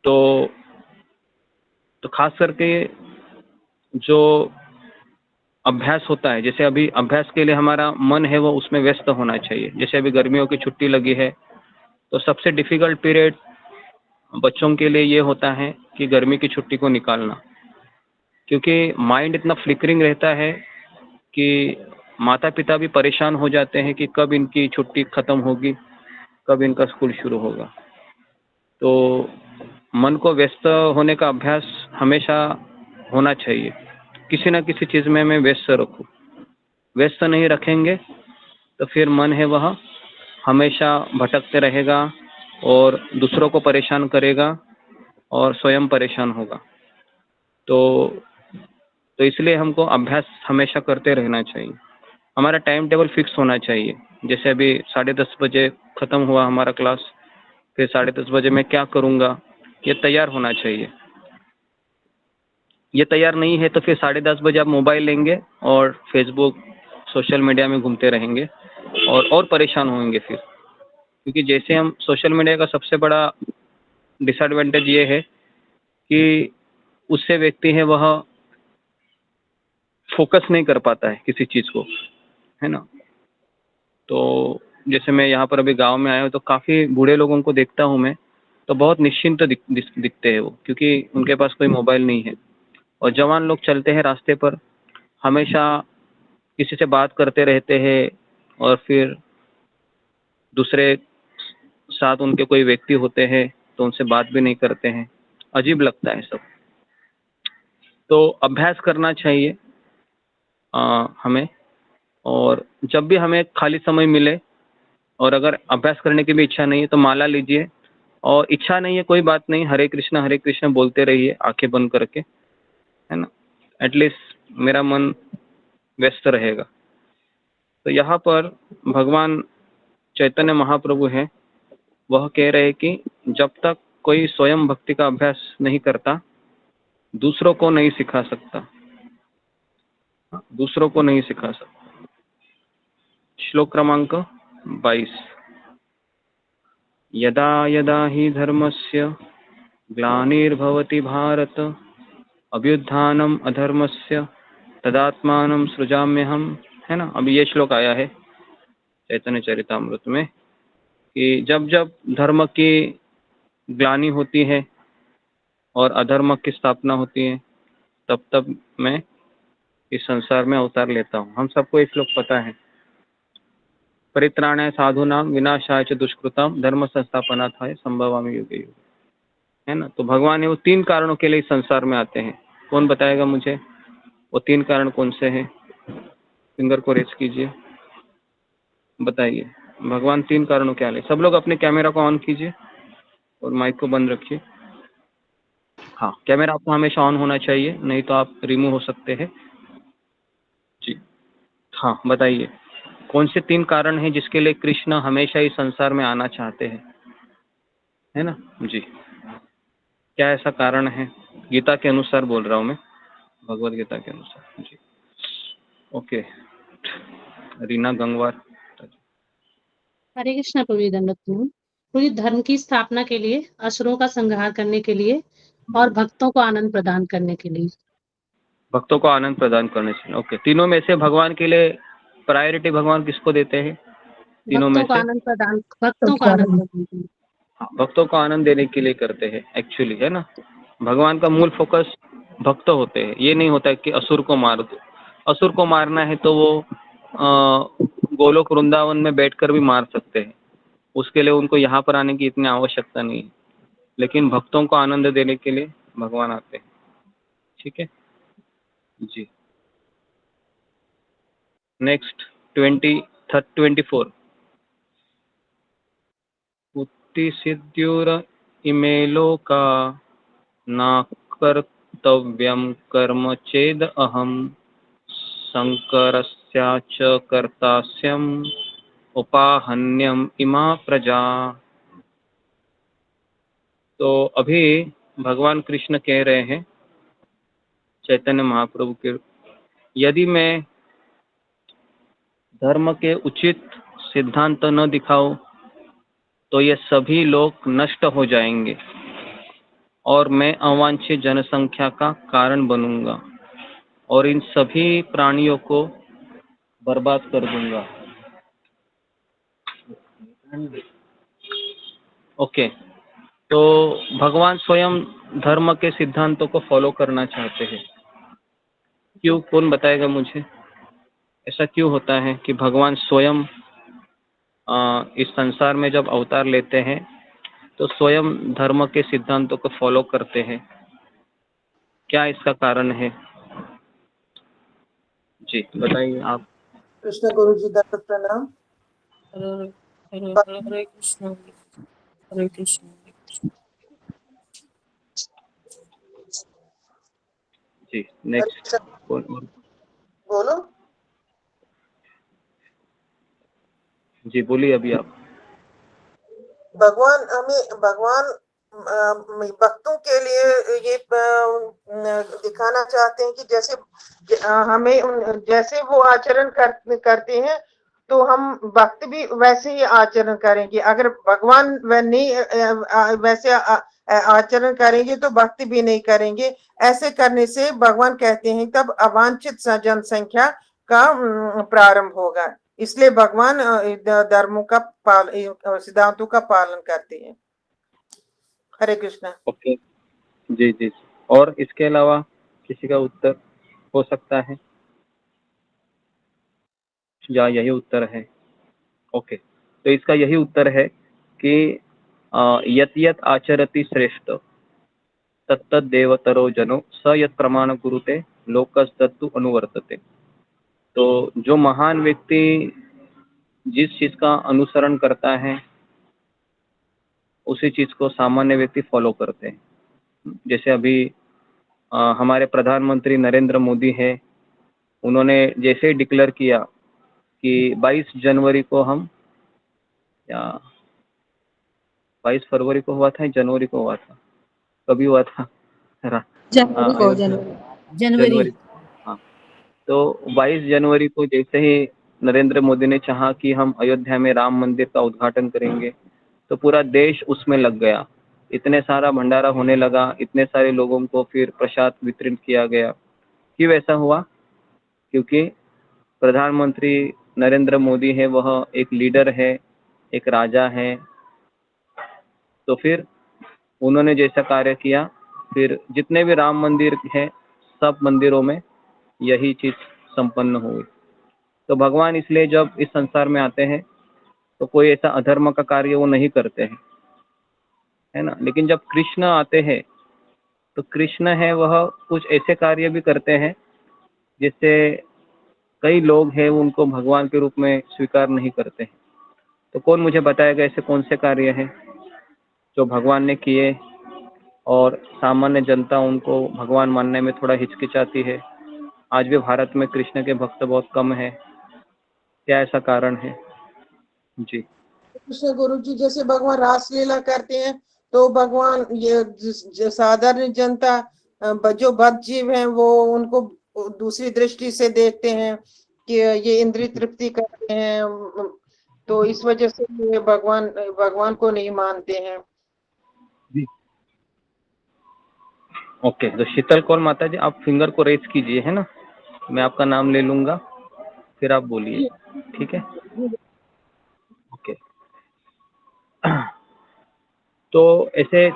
तो खास करके जो अभ्यास होता है, जैसे अभी अभ्यास के लिए हमारा मन है वो उसमें व्यस्त होना चाहिए। जैसे अभी गर्मियों की छुट्टी लगी है तो सबसे डिफ़िकल्ट पीरियड बच्चों के लिए ये होता है कि गर्मी की छुट्टी को निकालना, क्योंकि माइंड इतना फ्लिकरिंग रहता है कि माता पिता भी परेशान हो जाते हैं कि कब इनकी छुट्टी ख़त्म होगी, कब इनका स्कूल शुरू होगा। तो मन को व्यस्त होने का अभ्यास हमेशा होना चाहिए, किसी न किसी चीज़ में मैं व्यस्त रखूँ। व्यस्त नहीं रखेंगे तो फिर मन है वह हमेशा भटकते रहेगा और दूसरों को परेशान करेगा और स्वयं परेशान होगा। तो इसलिए हमको अभ्यास हमेशा करते रहना चाहिए। हमारा टाइम टेबल फिक्स होना चाहिए। जैसे अभी 10:30 बजे ख़त्म हुआ हमारा क्लास, फिर 10:30 बजे मैं क्या करूँगा, ये तैयार होना चाहिए। ये तैयार नहीं है तो फिर 10:30 बजे आप मोबाइल लेंगे और फेसबुक सोशल मीडिया में घूमते रहेंगे और परेशान होंगे फिर, क्योंकि जैसे हम सोशल मीडिया का सबसे बड़ा डिसएडवांटेज ये है कि उससे व्यक्ति है वह फोकस नहीं कर पाता है किसी चीज़ को, है ना। तो जैसे मैं यहाँ पर अभी गांव में आया हूँ तो काफ़ी बूढ़े लोगों को देखता हूँ मैं, तो बहुत निश्चिंत दिखते हैं वो, क्योंकि उनके पास कोई मोबाइल नहीं है। और जवान लोग चलते हैं रास्ते पर, हमेशा किसी से बात करते रहते हैं और फिर दूसरे साथ उनके कोई व्यक्ति होते हैं तो उनसे बात भी नहीं करते हैं। अजीब लगता है सब। तो अभ्यास करना चाहिए हमें, और जब भी हमें खाली समय मिले और अगर अभ्यास करने की भी इच्छा नहीं है तो माला लीजिए, और इच्छा नहीं है कोई बात नहीं, हरे कृष्णा बोलते रहिए आंखें बंद करके, है ना। एटलीस्ट मेरा मन व्यस्त रहेगा। तो यहाँ पर भगवान चैतन्य महाप्रभु हैं, वह कह रहे हैं कि जब तक कोई स्वयं भक्ति का अभ्यास नहीं करता दूसरों को नहीं सिखा सकता, दूसरों को नहीं सिखा सकता। श्लोक क्रमांक 22। यदा यदा हि धर्मस्य ग्लानिर्भवति भारत अभ्युत्थानम अधर्मस्य तदात्मानं सृजाम्यहम्, है ना। अभी ये श्लोक आया है चैतन्य चरितामृत में कि जब जब धर्म की ग्लानि होती है और अधर्म की स्थापना होती है तब तब मैं इस संसार में अवतार लेता हूँ। हम सबको ये श्लोक पता है। परित्राणाय साधूनां विनाशाय च दुष्कृतां धर्म संस्थापनार्थाय संभवामि युगे युगे, है ना। तो भगवान है वो 3 कारणों के लिए इस संसार में आते हैं। कौन बताएगा मुझे वो 3 कारण कौन से हैं? फिंगर को रेस कीजिए, बताइए। भगवान 3 कारणों के आले। सब लोग अपने कैमरा को ऑन कीजिए और माइक को बंद रखिए। हाँ, कैमरा आपको हमेशा ऑन होना चाहिए, नहीं तो आप रिमूव हो सकते हैं जी। हाँ, बताइए कौन से 3 कारण हैं जिसके लिए कृष्ण हमेशा इस संसार में आना चाहते हैं, है ना जी? क्या ऐसा कारण है? गीता के अनुसार बोल रहा हूँ मैं, भगवत गीता के अनुसार जी। ओके, रीना गंगवार। हरे कृष्णा प्रभु जी, दंडवत प्रणाम। प्रभु जी, धर्म की स्थापना के लिए, असुरों का संहार करने के लिए और भक्तों को आनंद प्रदान करने के लिए। भक्तों को आनंद प्रदान करने से। ओके, तीनों में से भगवान के लिए प्रायोरिटी भगवान किसको देते हैं? तीनों में भक्तों को से आनंद प्रदान भक्तों को आनंद प्रदान करने। हाँ, भक्तों को आनंद देने के लिए करते हैं एक्चुअली, है ना। भगवान का मूल फोकस भक्त होते हैं, ये नहीं होता है कि असुर को मार दो। असुर को मारना है तो वो गोलोक वृंदावन में बैठकर भी मार सकते हैं, उसके लिए उनको यहाँ पर आने की इतनी आवश्यकता नहीं है। लेकिन भक्तों को आनंद देने के लिए भगवान आते हैं, ठीक है जी। नेक्स्ट 24 उत्ति सिद्ध्युर इमे लोका न कर्तव्यं कर्म चेद अहम शंकरस्याच कर्तास्यम् उपाहन्यम इमा प्रजा। तो अभी भगवान कृष्ण कह रहे हैं चैतन्य महाप्रभु के, यदि मैं धर्म के उचित सिद्धांत न दिखाऊं तो ये सभी लोग नष्ट हो जाएंगे और मैं अवांछित जनसंख्या का कारण बनूंगा और इन सभी प्राणियों को बर्बाद कर दूंगा। ओके, तो भगवान स्वयं धर्म के सिद्धांतों को फॉलो करना चाहते हैं। क्यों? कौन बताएगा मुझे? ऐसा क्यों होता है कि भगवान स्वयं इस संसार में जब अवतार लेते हैं तो स्वयं धर्म के सिद्धांतों को फॉलो करते हैं? क्या इसका कारण है जी? बताइए आप। कृष्ण गुरु जी, दंडवत प्रणाम। हरे कृष्ण हरे कृष्ण। जी नेक्स्ट बोलो जी, बोलिए अभी आप। भगवान भक्तों के लिए ये दिखाना चाहते हैं कि जैसे हमें जैसे वो आचरण करते हैं तो हम भक्त भी वैसे ही आचरण करेंगे। अगर भगवान वैसे आचरण करेंगे तो भक्त भी नहीं करेंगे। ऐसे करने से भगवान कहते हैं तब अवांछित जनसंख्या का प्रारंभ होगा। इसलिए भगवान धर्मों का सिद्धांतों का पालन करते हैं। हरे कृष्णा। ओके जी जी, और इसके अलावा किसी का उत्तर हो सकता है या यही उत्तर है? ओके, तो इसका यही उत्तर है कि यत यत आचरति श्रेष्ठ तत्तद देवतरो जनो स यत प्रमाण कुरुते लोकस्तत्तु अनुवर्तते। तो जो महान व्यक्ति जिस चीज का अनुसरण करता है उसी चीज को सामान्य व्यक्ति फॉलो करते हैं। जैसे अभी हमारे प्रधानमंत्री नरेंद्र मोदी है, उन्होंने जैसे ही डिक्लेयर किया कि 22 जनवरी को हम, या 22 फरवरी को हुआ था, जनवरी को हुआ था, कभी हुआ था? जनवरी। हाँ, तो 22 जनवरी को जैसे ही नरेंद्र मोदी ने चाहा कि हम अयोध्या में राम मंदिर का उद्घाटन करेंगे तो पूरा देश उसमें लग गया। इतने सारा भंडारा होने लगा, इतने सारे लोगों को फिर प्रसाद वितरित किया गया। क्यों ऐसा हुआ? क्योंकि प्रधानमंत्री नरेंद्र मोदी है, वह एक लीडर है, एक राजा है। तो फिर उन्होंने जैसा कार्य किया, फिर जितने भी राम मंदिर हैं सब मंदिरों में यही चीज संपन्न हुई। तो भगवान इसलिए जब इस संसार में आते हैं तो कोई ऐसा अधर्म का कार्य वो नहीं करते हैं, है ना। लेकिन जब कृष्ण आते हैं तो कृष्ण है वह कुछ ऐसे कार्य भी करते हैं जिससे कई लोग हैं उनको भगवान के रूप में स्वीकार नहीं करते हैं। तो कौन मुझे बताएगा ऐसे कौन से कार्य हैं जो भगवान ने किए और सामान्य जनता उनको भगवान मानने में थोड़ा हिचकिचाती है? आज भी भारत में कृष्ण के भक्त बहुत कम है, क्या ऐसा कारण है? जी कृष्ण गुरु जी, जैसे भगवान रासलीला करते हैं तो भगवान ये जो साधारण जनता जो बद्ध जीव हैं वो उनको दूसरी दृष्टि से देखते हैं कि ये इंद्रिय तृप्ति करते हैं, तो इस वजह से ये भगवान को नहीं मानते हैं। ओके, तो शीतल कौर माता जी, आप फिंगर को रेज कीजिए, है ना, मैं आपका नाम ले लूंगा, फिर आप बोलिए, ठीक है? ओके। तो ऐसे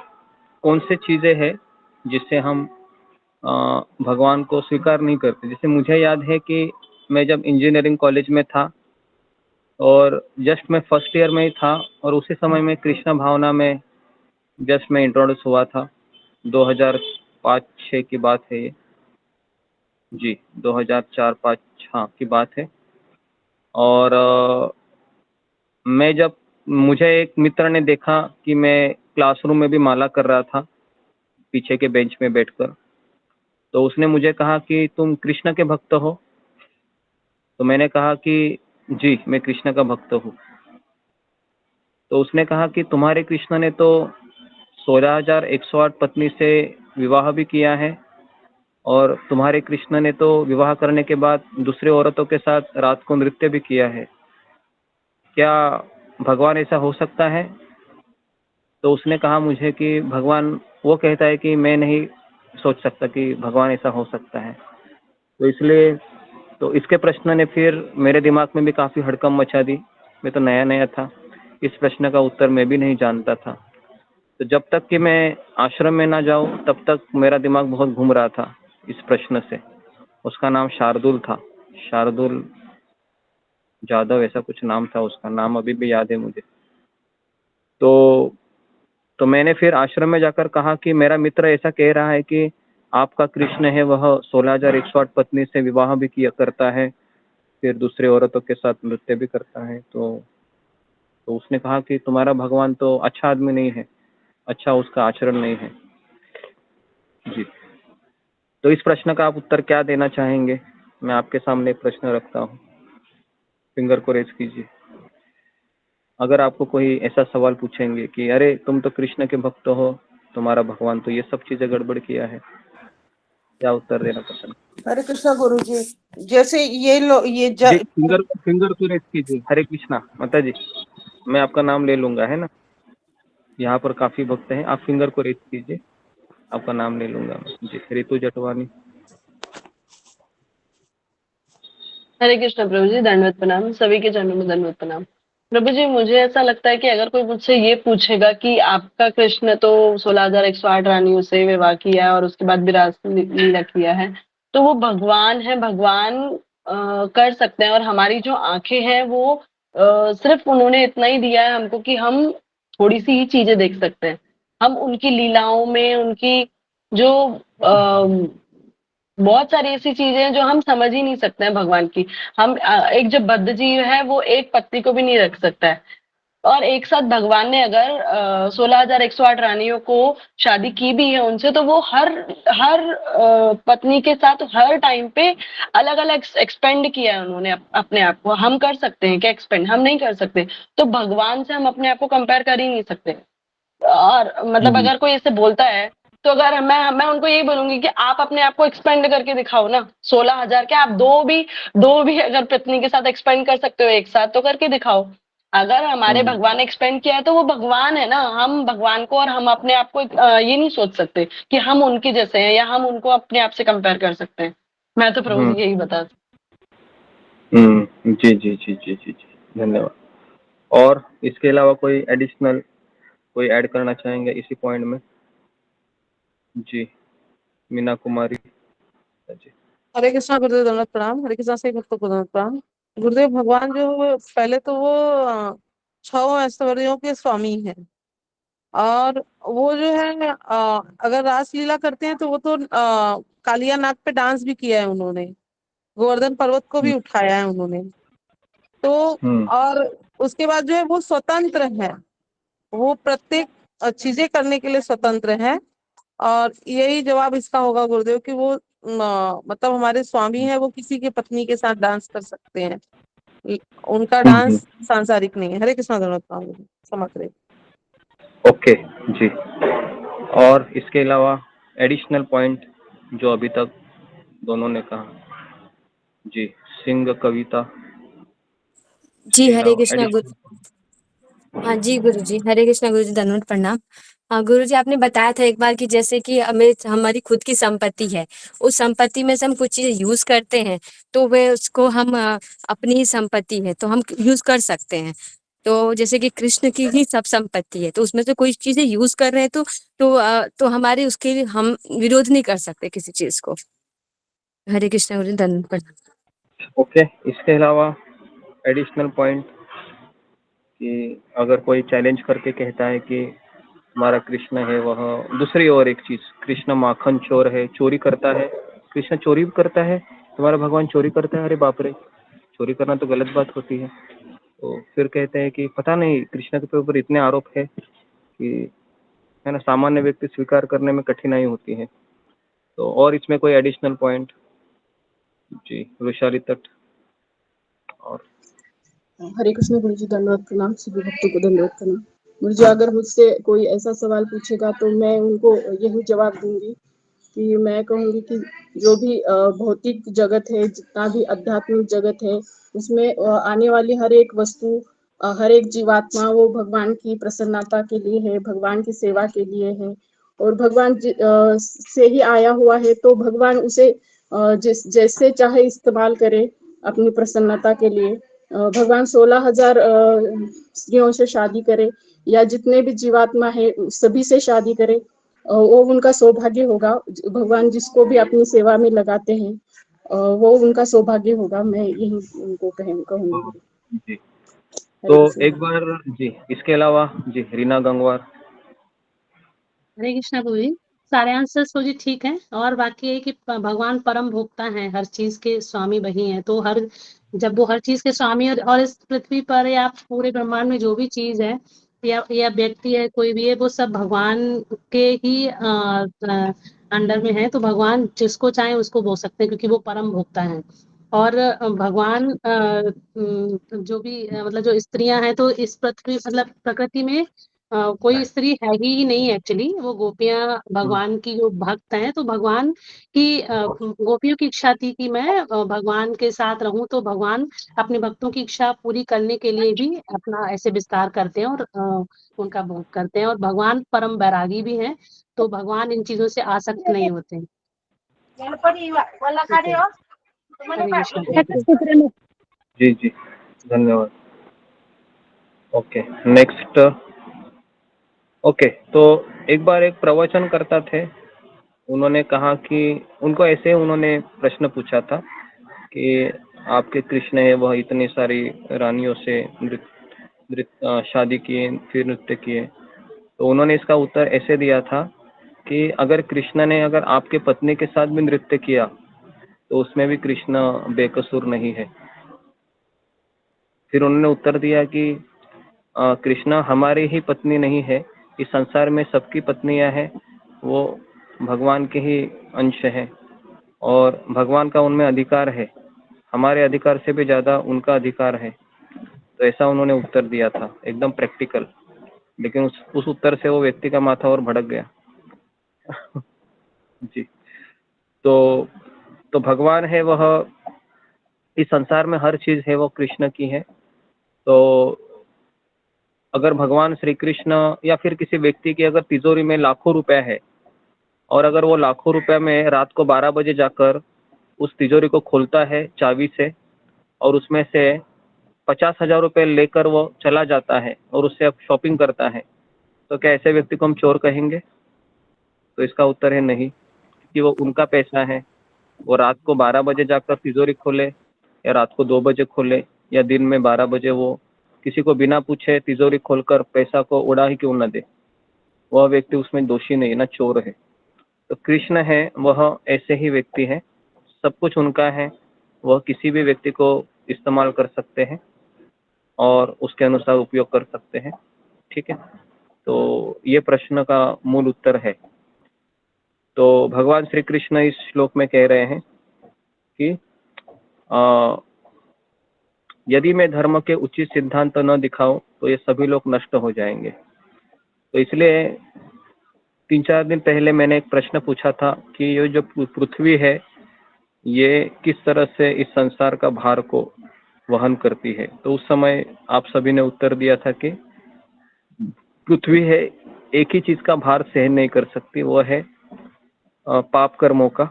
कौन से चीजें हैं जिससे हम भगवान को स्वीकार नहीं करते? जैसे मुझे याद है कि मैं जब इंजीनियरिंग कॉलेज में था और जस्ट मैं फर्स्ट ईयर में ही था और उसी समय में कृष्ण भावना में जस्ट मैं इंट्रोड्यूस हुआ था। 2005-6 की बात है ये, जी 2004-5 हाँ की बात है। और मैं जब मुझे एक मित्र ने देखा कि मैं क्लासरूम में भी माला कर रहा था पीछे के बेंच में बैठकर, तो उसने मुझे कहा कि तुम कृष्ण के भक्त हो? तो मैंने कहा कि जी मैं कृष्ण का भक्त हूँ। तो उसने कहा कि तुम्हारे कृष्ण ने तो 16,108 पत्नी से विवाह भी किया है और तुम्हारे कृष्ण ने तो विवाह करने के बाद दूसरे औरतों के साथ रात को नृत्य भी किया है, क्या भगवान ऐसा हो सकता है? तो उसने कहा मुझे कि भगवान वो कहता है कि मैं नहीं सोच सकता कि भगवान ऐसा हो सकता है। तो इसलिए तो इसके प्रश्न ने फिर मेरे दिमाग में भी काफ़ी हड़कंप मचा दी। मैं तो नया नया था, इस प्रश्न का उत्तर मैं भी नहीं जानता था। तो जब तक कि मैं आश्रम में ना जाऊं तब तक मेरा दिमाग बहुत घूम रहा था इस प्रश्न से। उसका नाम शार्दुल था, शार्दुल जादव ऐसा कुछ नाम था उसका, नाम अभी भी याद है मुझे। तो मैंने फिर आश्रम में जाकर कहा कि मेरा मित्र ऐसा कह रहा है कि आपका कृष्ण है वह 16,108 पत्नी से विवाह भी किया करता है, फिर दूसरे औरतों के साथ नृत्य भी करता है। तो उसने कहा कि तुम्हारा भगवान तो अच्छा आदमी नहीं है, अच्छा उसका आचरण नहीं है। जी, तो इस प्रश्न का आप उत्तर क्या देना चाहेंगे? मैं आपके सामने एक प्रश्न रखता हूँ, फिंगर को रेज कीजिए। अगर आपको कोई ऐसा सवाल पूछेंगे कि अरे तुम तो कृष्ण के भक्त हो, तुम्हारा भगवान तो ये सब चीजें गड़बड़ किया है, क्या उत्तर देना पसंद? हरे कृष्णा गुरु जी, जैसे ये फिंगर को रेज कीजिए। हरे कृष्णा माता जी, मैं आपका नाम ले लूंगा, है ना, यहाँ पर काफी भक्त हैं, आप फिंगर को रेज कीजिए, आपका नाम ले लूंगा मैं। जी, रितु जटवानी। हरे कृष्ण प्रभु जी, दंडवत प्रणाम, सभी के चरणों में दंडवत प्रणाम। प्रभु जी, मुझे ऐसा लगता है कि अगर कोई मुझसे ये पूछेगा कि आपका कृष्ण तो 16,108 रानियों से विवाह किया है और उसके बाद भी रास लीला किया है, तो वो भगवान है, भगवान कर सकते हैं। और हमारी जो आंखें हैं वो सिर्फ उन्होंने इतना ही दिया है हमको कि हम थोड़ी सी ही चीजें देख सकते हैं। हम उनकी लीलाओं में उनकी जो बहुत सारी ऐसी चीजें हैं जो हम समझ ही नहीं सकते हैं भगवान की। हम एक जो बद्ध जीव है वो एक पत्नी को भी नहीं रख सकता है, और एक साथ भगवान ने अगर 16,108 रानियों को शादी की भी है उनसे, तो वो हर हर पत्नी के साथ हर टाइम पे अलग अलग एक्सपेंड किया है उन्होंने अपने आप को। हम कर सकते हैं क्या एक्सपेंड? हम नहीं कर सकते। तो भगवान से हम अपने आप को कंपेयर कर ही नहीं सकते। और मतलब अगर कोई ऐसे बोलता है तो अगर मैं उनको यही बोलूंगी कि आप अपने आप को एक्सपेंड करके दिखाओ ना। 16,000 क्या, आप दो भी अगर पत्नी के साथ एक्सपेंड कर सकते हो एक साथ, तो करके दिखाओ। अगर हमारे भगवान ने एक्सपेंड किया है तो वो भगवान है ना। हम भगवान को और हम अपने आप को ये नहीं सोच सकते कि हम उनके जैसे हैं या हम उनको अपने आप से कंपेयर कर सकते हैं। मैं तो प्रभु जी यही बता जी जी जी जी जी जी, धन्यवाद। और इसके अलावा कोई एडिशनल कोई ऐड करना चाहेंगे इसी पॉइंट में? जी, मीना कुमारी जी। हरे कृष्णा गुरुदेव, दंडवत प्रणाम। हरे कृष्णा से भक्तों को दंडवत प्रणाम। गुरुदेव, भगवान जो पहले तो वो 6 ऐश्वर्यों के स्वामी हैं, और वो जो है अगर रासलीला करते हैं तो वो तो कालिया नाग पे डांस भी किया है उन्होंने, गोवर्धन पर्वत को भी उठाया है उन्होंने। तो और उसके बाद जो है वो स्वतंत्र है, वो प्रत्येक चीजें करने के लिए स्वतंत्र है। और यही जवाब इसका होगा गुरुदेव कि वो मतलब हमारे स्वामी है, वो किसी की पत्नी के साथ डांस कर सकते हैं, उनका डांस सांसारिक नहीं है। हरे कृष्णा धन्यवाद समझ रहे। ओके जी। और इसके अलावा एडिशनल पॉइंट जो अभी तक दोनों ने कहा जी, सिंह कविता जी हरे कृष्णा एडिशनल। गुरु। हाँ जी गुरु जी, हरे कृष्णा गुरु जी, धन्यवाद प्रणाम। हाँ गुरु जी, आपने बताया था एक बार कि जैसे कि हमें हमारी खुद की संपत्ति है, उस संपत्ति में से हम कुछ चीजें यूज करते हैं तो वे उसको हम अपनी ही संपत्ति है तो हम यूज कर सकते हैं। तो जैसे कि कृष्ण की ही सब संपत्ति है तो उसमें से कोई चीजें यूज कर रहे हैं तो हमारे उसके लिए हम विरोध नहीं कर सकते किसी चीज को। हरे कृष्णा गुरु जी, धन्यवाद प्रणाम। ओके, इसके अलावा एडिशनल पॉइंट कि अगर कोई चैलेंज करके कहता है कि हमारा कृष्ण है वह दूसरी ओर एक चीज, कृष्ण माखन चोर है, चोरी करता है, कृष्ण चोरी भी करता है, तुम्हारा भगवान चोरी करता है, अरे बाप रे, चोरी करना तो गलत बात होती है। तो फिर कहते हैं कि पता नहीं कृष्ण के ऊपर इतने आरोप है कि है ना, सामान्य व्यक्ति स्वीकार करने में कठिनाई होती है। तो और इसमें कोई एडिशनल पॉइंट जी, वैशाली तट। और हरे कृष्ण गुरु जी, धन्यवाद प्रणाम, सभी भक्तों को धन्यवाद प्रणाम। गुरु जी, अगर मुझसे कोई ऐसा सवाल पूछेगा तो मैं उनको यही जवाब दूंगी कि मैं कहूंगी कि जो भी भौतिक जगत है, जितना भी आध्यात्मिक जगत है, उसमें आने वाली हर एक वस्तु, हर एक जीवात्मा वो भगवान की प्रसन्नता के लिए है, भगवान की सेवा के लिए है और भगवान से ही आया हुआ है तो भगवान उसे जैसे चाहे इस्तेमाल करे अपनी प्रसन्नता के लिए। भगवान 16,000 स्त्रियों से शादी करे या जितने भी जीवात्मा है सभी से शादी करे, वो उनका सौभाग्य होगा। भगवान जिसको भी अपनी सेवा में लगाते हैं वो उनका सौभाग्य होगा, मैं यही उनको कहूंगी जी, तो एक बार जी, इसके अलावा जी रीना गंगवार। हरे कृष्णा गुरु जी, सारे आंसर्स तो जी ठीक है और बाकी है कि भगवान परम भोक्ता हैं, हर चीज के स्वामी वही हैं। तो जब वो हर चीज के स्वामी और इस पृथ्वी पर या पूरे ब्रह्मांड में जो भी चीज है या व्यक्ति है, कोई भी है, वो सब भगवान के ही अंडर में है। तो भगवान जिसको चाहे उसको बोल सकते हैं क्योंकि वो परम भोक्ता है। और भगवान जो भी मतलब जो स्त्रियां हैं तो इस पृथ्वी मतलब प्रकृति में कोई स्त्री है ही नहीं एक्चुअली, वो गोपियां भगवान की जो भक्त हैं। तो भगवान की गोपियों की इच्छा थी कि मैं भगवान के साथ रहूं, तो भगवान अपने भक्तों की इच्छा पूरी करने के लिए भी अपना ऐसे विस्तार करते हैं और उनका भोग करते हैं। और भगवान परम बैरागी भी हैं, तो भगवान इन चीजों से आसक्त नहीं होते हैं। जी जी, धन्यवाद। Okay, next. ओके, तो एक बार एक प्रवचन करता थे, उन्होंने कहा कि उनको ऐसे उन्होंने प्रश्न पूछा था कि आपके कृष्ण है वह इतनी सारी रानियों से शादी किए, फिर नृत्य किए। तो उन्होंने इसका उत्तर ऐसे दिया था कि अगर कृष्ण ने अगर आपके पत्नी के साथ भी नृत्य किया तो उसमें भी कृष्ण बेकसूर नहीं है। फिर उन्होंने उत्तर दिया कि कृष्ण हमारी ही पत्नी नहीं है, इस संसार में सबकी पत्नियां हैं, वो भगवान के ही अंश है और भगवान का उनमें अधिकार है, हमारे अधिकार से भी ज्यादा उनका अधिकार है। तो ऐसा उन्होंने उत्तर दिया था, एकदम प्रैक्टिकल। लेकिन उस उत्तर से वो व्यक्ति का माथा और भड़क गया। जी, तो भगवान है वह, इस संसार में हर चीज है वो कृष्ण की है। तो अगर भगवान श्री कृष्ण या फिर किसी व्यक्ति की अगर तिजोरी में लाखों रुपया है और अगर वो लाखों रुपया में रात को 12 बजे जाकर उस तिजोरी को खोलता है चाबी से और उसमें से 50,000 रुपये लेकर वो चला जाता है और उससे अब शॉपिंग करता है, तो क्या ऐसे व्यक्ति को हम चोर कहेंगे? तो इसका उत्तर है नहीं, क्योंकि वो उनका पैसा है। वो रात को 12 बजे जाकर तिजोरी खोले या रात को 2 बजे खोले या दिन में 12 बजे वो किसी को बिना पूछे तिजोरी खोलकर पैसा को उड़ा ही क्यों न दे, वह व्यक्ति उसमें दोषी नहीं, ना चोर है। तो कृष्ण है वह ऐसे ही व्यक्ति है, सब कुछ उनका है, वह किसी भी व्यक्ति को इस्तेमाल कर सकते हैं। और उसके अनुसार उपयोग कर सकते हैं। ठीक है, तो ये प्रश्न का मूल उत्तर है। तो भगवान श्री कृष्ण इस श्लोक में कह रहे हैं कि यदि मैं धर्म के उचित सिद्धांत न दिखाऊं तो ये सभी लोग नष्ट हो जाएंगे। तो इसलिए 3-4 दिन पहले मैंने एक प्रश्न पूछा था कि ये जो पृथ्वी है ये किस तरह से इस संसार का भार को वहन करती है। तो उस समय आप सभी ने उत्तर दिया था कि पृथ्वी है एक ही चीज का भार सहन नहीं कर सकती, वो है पाप कर्मों का।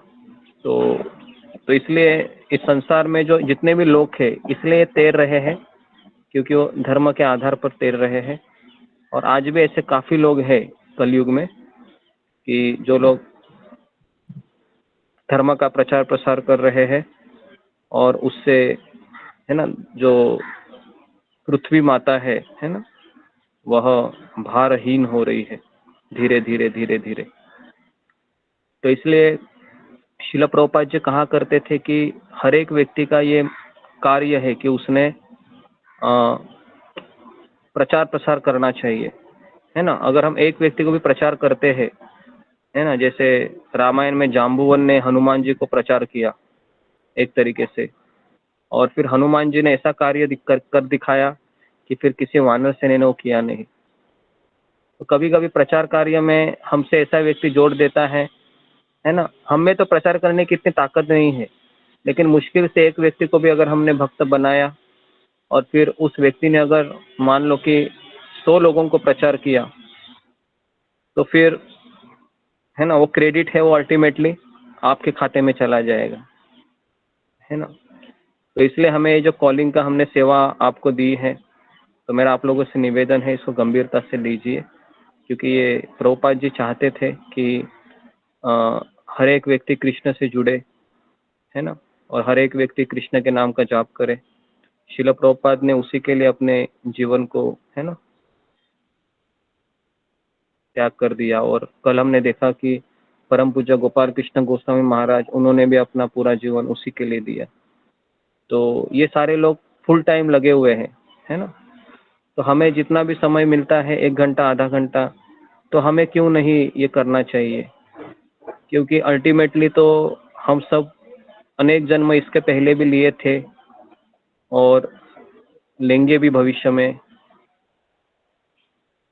तो इसलिए इस संसार में जो जितने भी लोग हैं इसलिए तैर रहे हैं क्योंकि वो धर्म के आधार पर तैर रहे हैं। और आज भी ऐसे काफी लोग हैं कलयुग में कि जो लोग धर्म का प्रचार प्रसार कर रहे हैं और उससे है ना जो पृथ्वी माता है ना, वह भारहीन हो रही है धीरे धीरे धीरे धीरे। तो इसलिए शिल प्रभुपाद जी कहा करते थे कि हर एक व्यक्ति का ये कार्य है कि उसने प्रचार प्रसार करना चाहिए, है ना। अगर हम एक व्यक्ति को भी प्रचार करते हैं, है ना, जैसे रामायण में जाम्बुवन ने हनुमान जी को प्रचार किया एक तरीके से, और फिर हनुमान जी ने ऐसा कार्य कर दिखाया कि फिर किसी वानर सेना ने वो किया नहीं। तो कभी कभी प्रचार कार्य में हमसे ऐसा व्यक्ति जोड़ देता है ना। हम में तो प्रचार करने की इतनी ताकत नहीं है, लेकिन मुश्किल से एक व्यक्ति को भी अगर हमने भक्त बनाया और फिर उस व्यक्ति ने अगर मान लो कि 100 लोगों को प्रचार किया, तो फिर है ना वो क्रेडिट है वो अल्टीमेटली आपके खाते में चला जाएगा, है ना। तो इसलिए हमें ये जो कॉलिंग का हमने सेवा आपको दी है, तो मेरा आप लोगों से निवेदन है इसको गंभीरता से लीजिए, क्योंकि ये प्रभुपाद जी चाहते थे कि हर एक व्यक्ति कृष्ण से जुड़े, है ना, और हर एक व्यक्ति कृष्ण के नाम का जाप करे। शिल प्रभुपाद ने उसी के लिए अपने जीवन को, है ना, त्याग कर दिया। और कल हमने देखा कि परम पूज्य गोपाल कृष्ण गोस्वामी महाराज, उन्होंने भी अपना पूरा जीवन उसी के लिए दिया। तो ये सारे लोग फुल टाइम लगे हुए हैं, है ना। तो हमें जितना भी समय मिलता है, 1 घंटा आधा घंटा, तो हमें क्यों नहीं ये करना चाहिए, क्योंकि अल्टीमेटली तो हम सब अनेक जन्म इसके पहले भी लिए थे और लेंगे भी भविष्य में।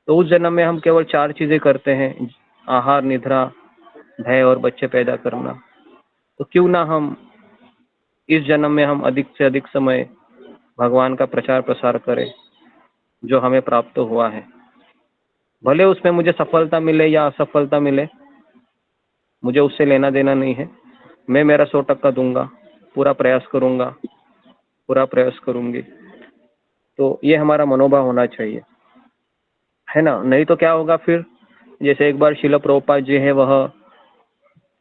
तो उस जन्म में हम केवल 4 चीजें करते हैं, आहार, निद्रा, भय और बच्चे पैदा करना। तो क्यों ना हम इस जन्म में हम अधिक से अधिक समय भगवान का प्रचार प्रसार करें जो हमें प्राप्त हुआ है। भले उसमें मुझे सफलता मिले या असफलता मिले, मुझे उससे लेना देना नहीं है। मैं मेरा 100% दूंगा, पूरा प्रयास करूंगा, पूरा प्रयास करूंगी। तो ये हमारा मनोभाव होना चाहिए, है ना। नहीं तो क्या होगा फिर, जैसे एक बार शिल प्रभुपाद जी है वह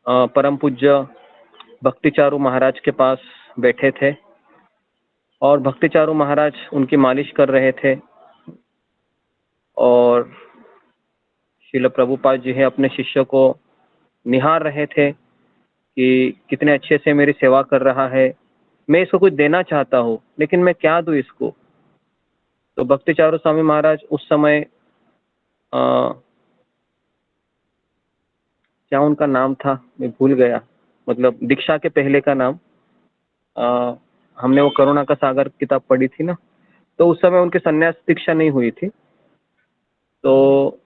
परम पूज्य भक्तिचारू महाराज के पास बैठे थे और भक्तिचारू महाराज उनकी मालिश कर रहे थे और शिल प्रभुपाद जी है अपने शिष्य को निहार रहे थे कि कितने अच्छे से मेरी सेवा कर रहा है, मैं इसको कुछ देना चाहता हूँ लेकिन मैं क्या दूँ इसको। तो भक्तिचारू स्वामी महाराज उस समय क्या उनका नाम था, मैं भूल गया, मतलब दीक्षा के पहले का नाम, हमने वो करुणा का सागर किताब पढ़ी थी ना, तो उस समय उनकी संन्यास दीक्षा नहीं हुई थी। तो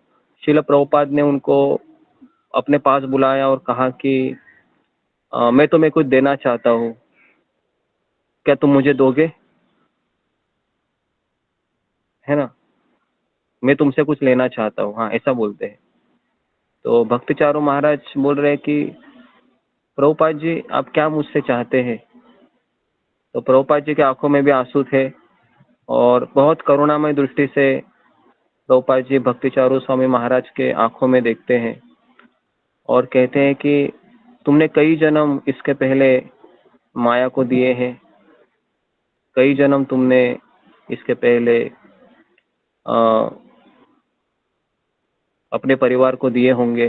शिल प्रभुपाद ने उनको अपने पास बुलाया और कहा कि मैं तुम्हें कुछ देना चाहता हूँ, क्या तुम मुझे दोगे, है ना, मैं तुमसे कुछ लेना चाहता हूँ, हाँ ऐसा बोलते हैं। तो भक्तिचारू महाराज बोल रहे हैं कि प्रभुपाद जी आप क्या मुझसे चाहते हैं। तो प्रभुपाद जी के आंखों में भी आंसू थे और बहुत करुणामय दृष्टि से प्रभुपाद जी भक्तिचारू स्वामी महाराज के आंखों में देखते हैं और कहते हैं कि तुमने कई जन्म इसके पहले माया को दिए हैं, कई जन्म तुमने इसके पहले अपने परिवार को दिए होंगे,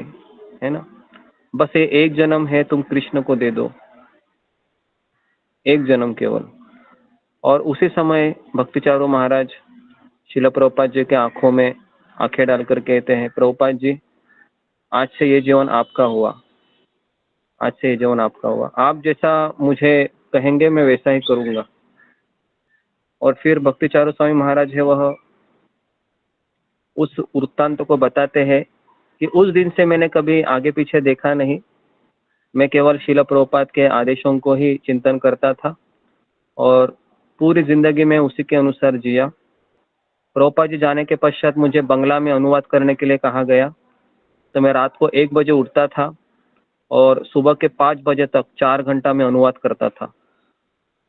है ना। बस ये एक जन्म है, तुम कृष्ण को दे दो, एक जन्म केवल। और उसी समय भक्तिचारू महाराज शिला प्रभुपाद जी के आंखों में आंखें डालकर कहते हैं, प्रभुपाद जी आज से ये जीवन आपका हुआ, आज से ये जीवन आपका हुआ, आप जैसा मुझे कहेंगे मैं वैसा ही करूंगा। और फिर भक्ति चारू स्वामी महाराज है वह उस वृत्तांत को बताते हैं कि उस दिन से मैंने कभी आगे पीछे देखा नहीं, मैं केवल शिला प्रभुपाद के आदेशों को ही चिंतन करता था और पूरी जिंदगी में उसी के अनुसार जिया। प्रभुपाद जी जाने के पश्चात मुझे बंगला में अनुवाद करने के लिए कहा गया, तो मैं रात को 1 बजे उठता था और सुबह के 5 बजे तक 4 घंटा में अनुवाद करता था।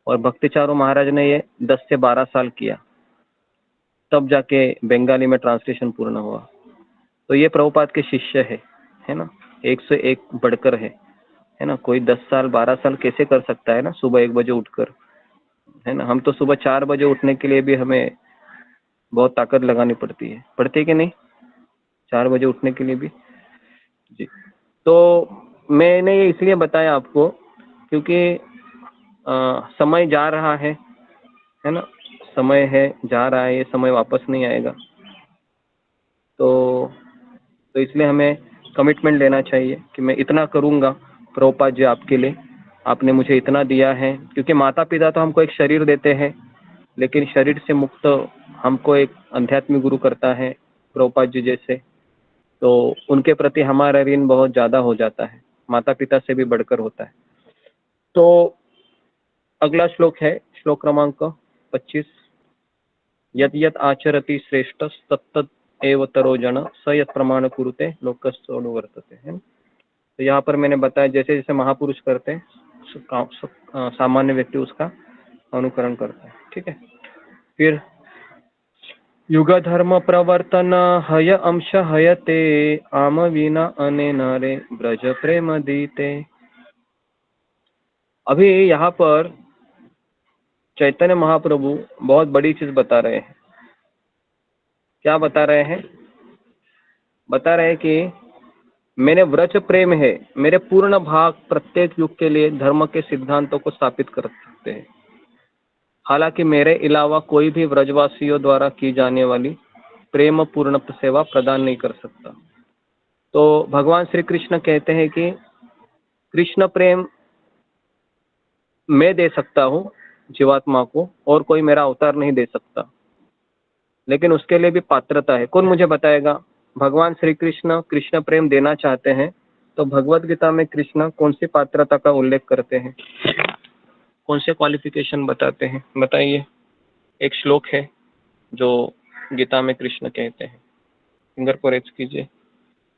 और भक्ति चारू महाराज ने ये 10 से 12 साल किया, तब जाके बंगाली में ट्रांसलेशन पूर्ण हुआ। तो ये प्रभुपाद के शिष्य है ना, 101 बढ़कर है ना। कोई 10 साल 12 साल कैसे कर सकता है ना, सुबह 1 बजे उठकर, है ना। हम तो सुबह 4 बजे उठने के लिए भी हमें बहुत ताकत लगानी पड़ती है कि नहीं, 4 बजे उठने के लिए भी जी। तो मैंने ये इसलिए बताया आपको क्योंकि समय जा रहा है ना, समय है जा रहा है, ये समय वापस नहीं आएगा। तो इसलिए हमें कमिटमेंट लेना चाहिए कि मैं इतना करूंगा प्रभुपाद जी आपके लिए, आपने मुझे इतना दिया है। क्योंकि माता पिता तो हमको एक शरीर देते हैं, लेकिन शरीर से मुक्त हमको एक आध्यात्मिक गुरु करता है प्रभुपाद जी जैसे, तो उनके प्रति हमारा ऋण बहुत ज्यादा हो जाता है, माता पिता से भी बढ़कर होता है। तो अगला श्लोक है श्लोक क्रमांक 25, यत् यत् आचरति श्रेष्ठ तत्तत् एव तरो जन स यत् प्रमाण कुरुते लोकस्य अनुवर्तते है। तो यहाँ पर मैंने बताया जैसे जैसे महापुरुष करते हैं सामान्य व्यक्ति उसका अनुकरण करता है, ठीक है। फिर युग धर्म प्रवर्तन हय अंश हयते आम विना अने नारे ब्रज प्रेम दीते। अभी यहाँ पर चैतन्य महाप्रभु बहुत बड़ी चीज बता रहे हैं। क्या बता रहे हैं? बता रहे हैं कि मैंने व्रज प्रेम है, मेरे पूर्ण भाग प्रत्येक युग के लिए धर्म के सिद्धांतों को स्थापित कर सकते हैं। हालांकि मेरे अलावा कोई भी व्रजवासियों द्वारा की जाने वाली प्रेम पूर्ण सेवा प्रदान नहीं कर सकता। तो भगवान श्री कृष्ण कहते हैं कि कृष्ण प्रेम मैं दे सकता हूँ जीवात्मा को, और कोई मेरा अवतार नहीं दे सकता, लेकिन उसके लिए भी पात्रता है। कौन मुझे बताएगा? भगवान श्री कृष्ण कृष्ण प्रेम देना चाहते हैं, तो भगवत गीता में कृष्ण कौन सी पात्रता का उल्लेख करते हैं, कौन से क्वालिफिकेशन बताते हैं, बताइए। एक श्लोक है जो गीता में कृष्ण कहते हैं, फिंगर को रेज कीजिए,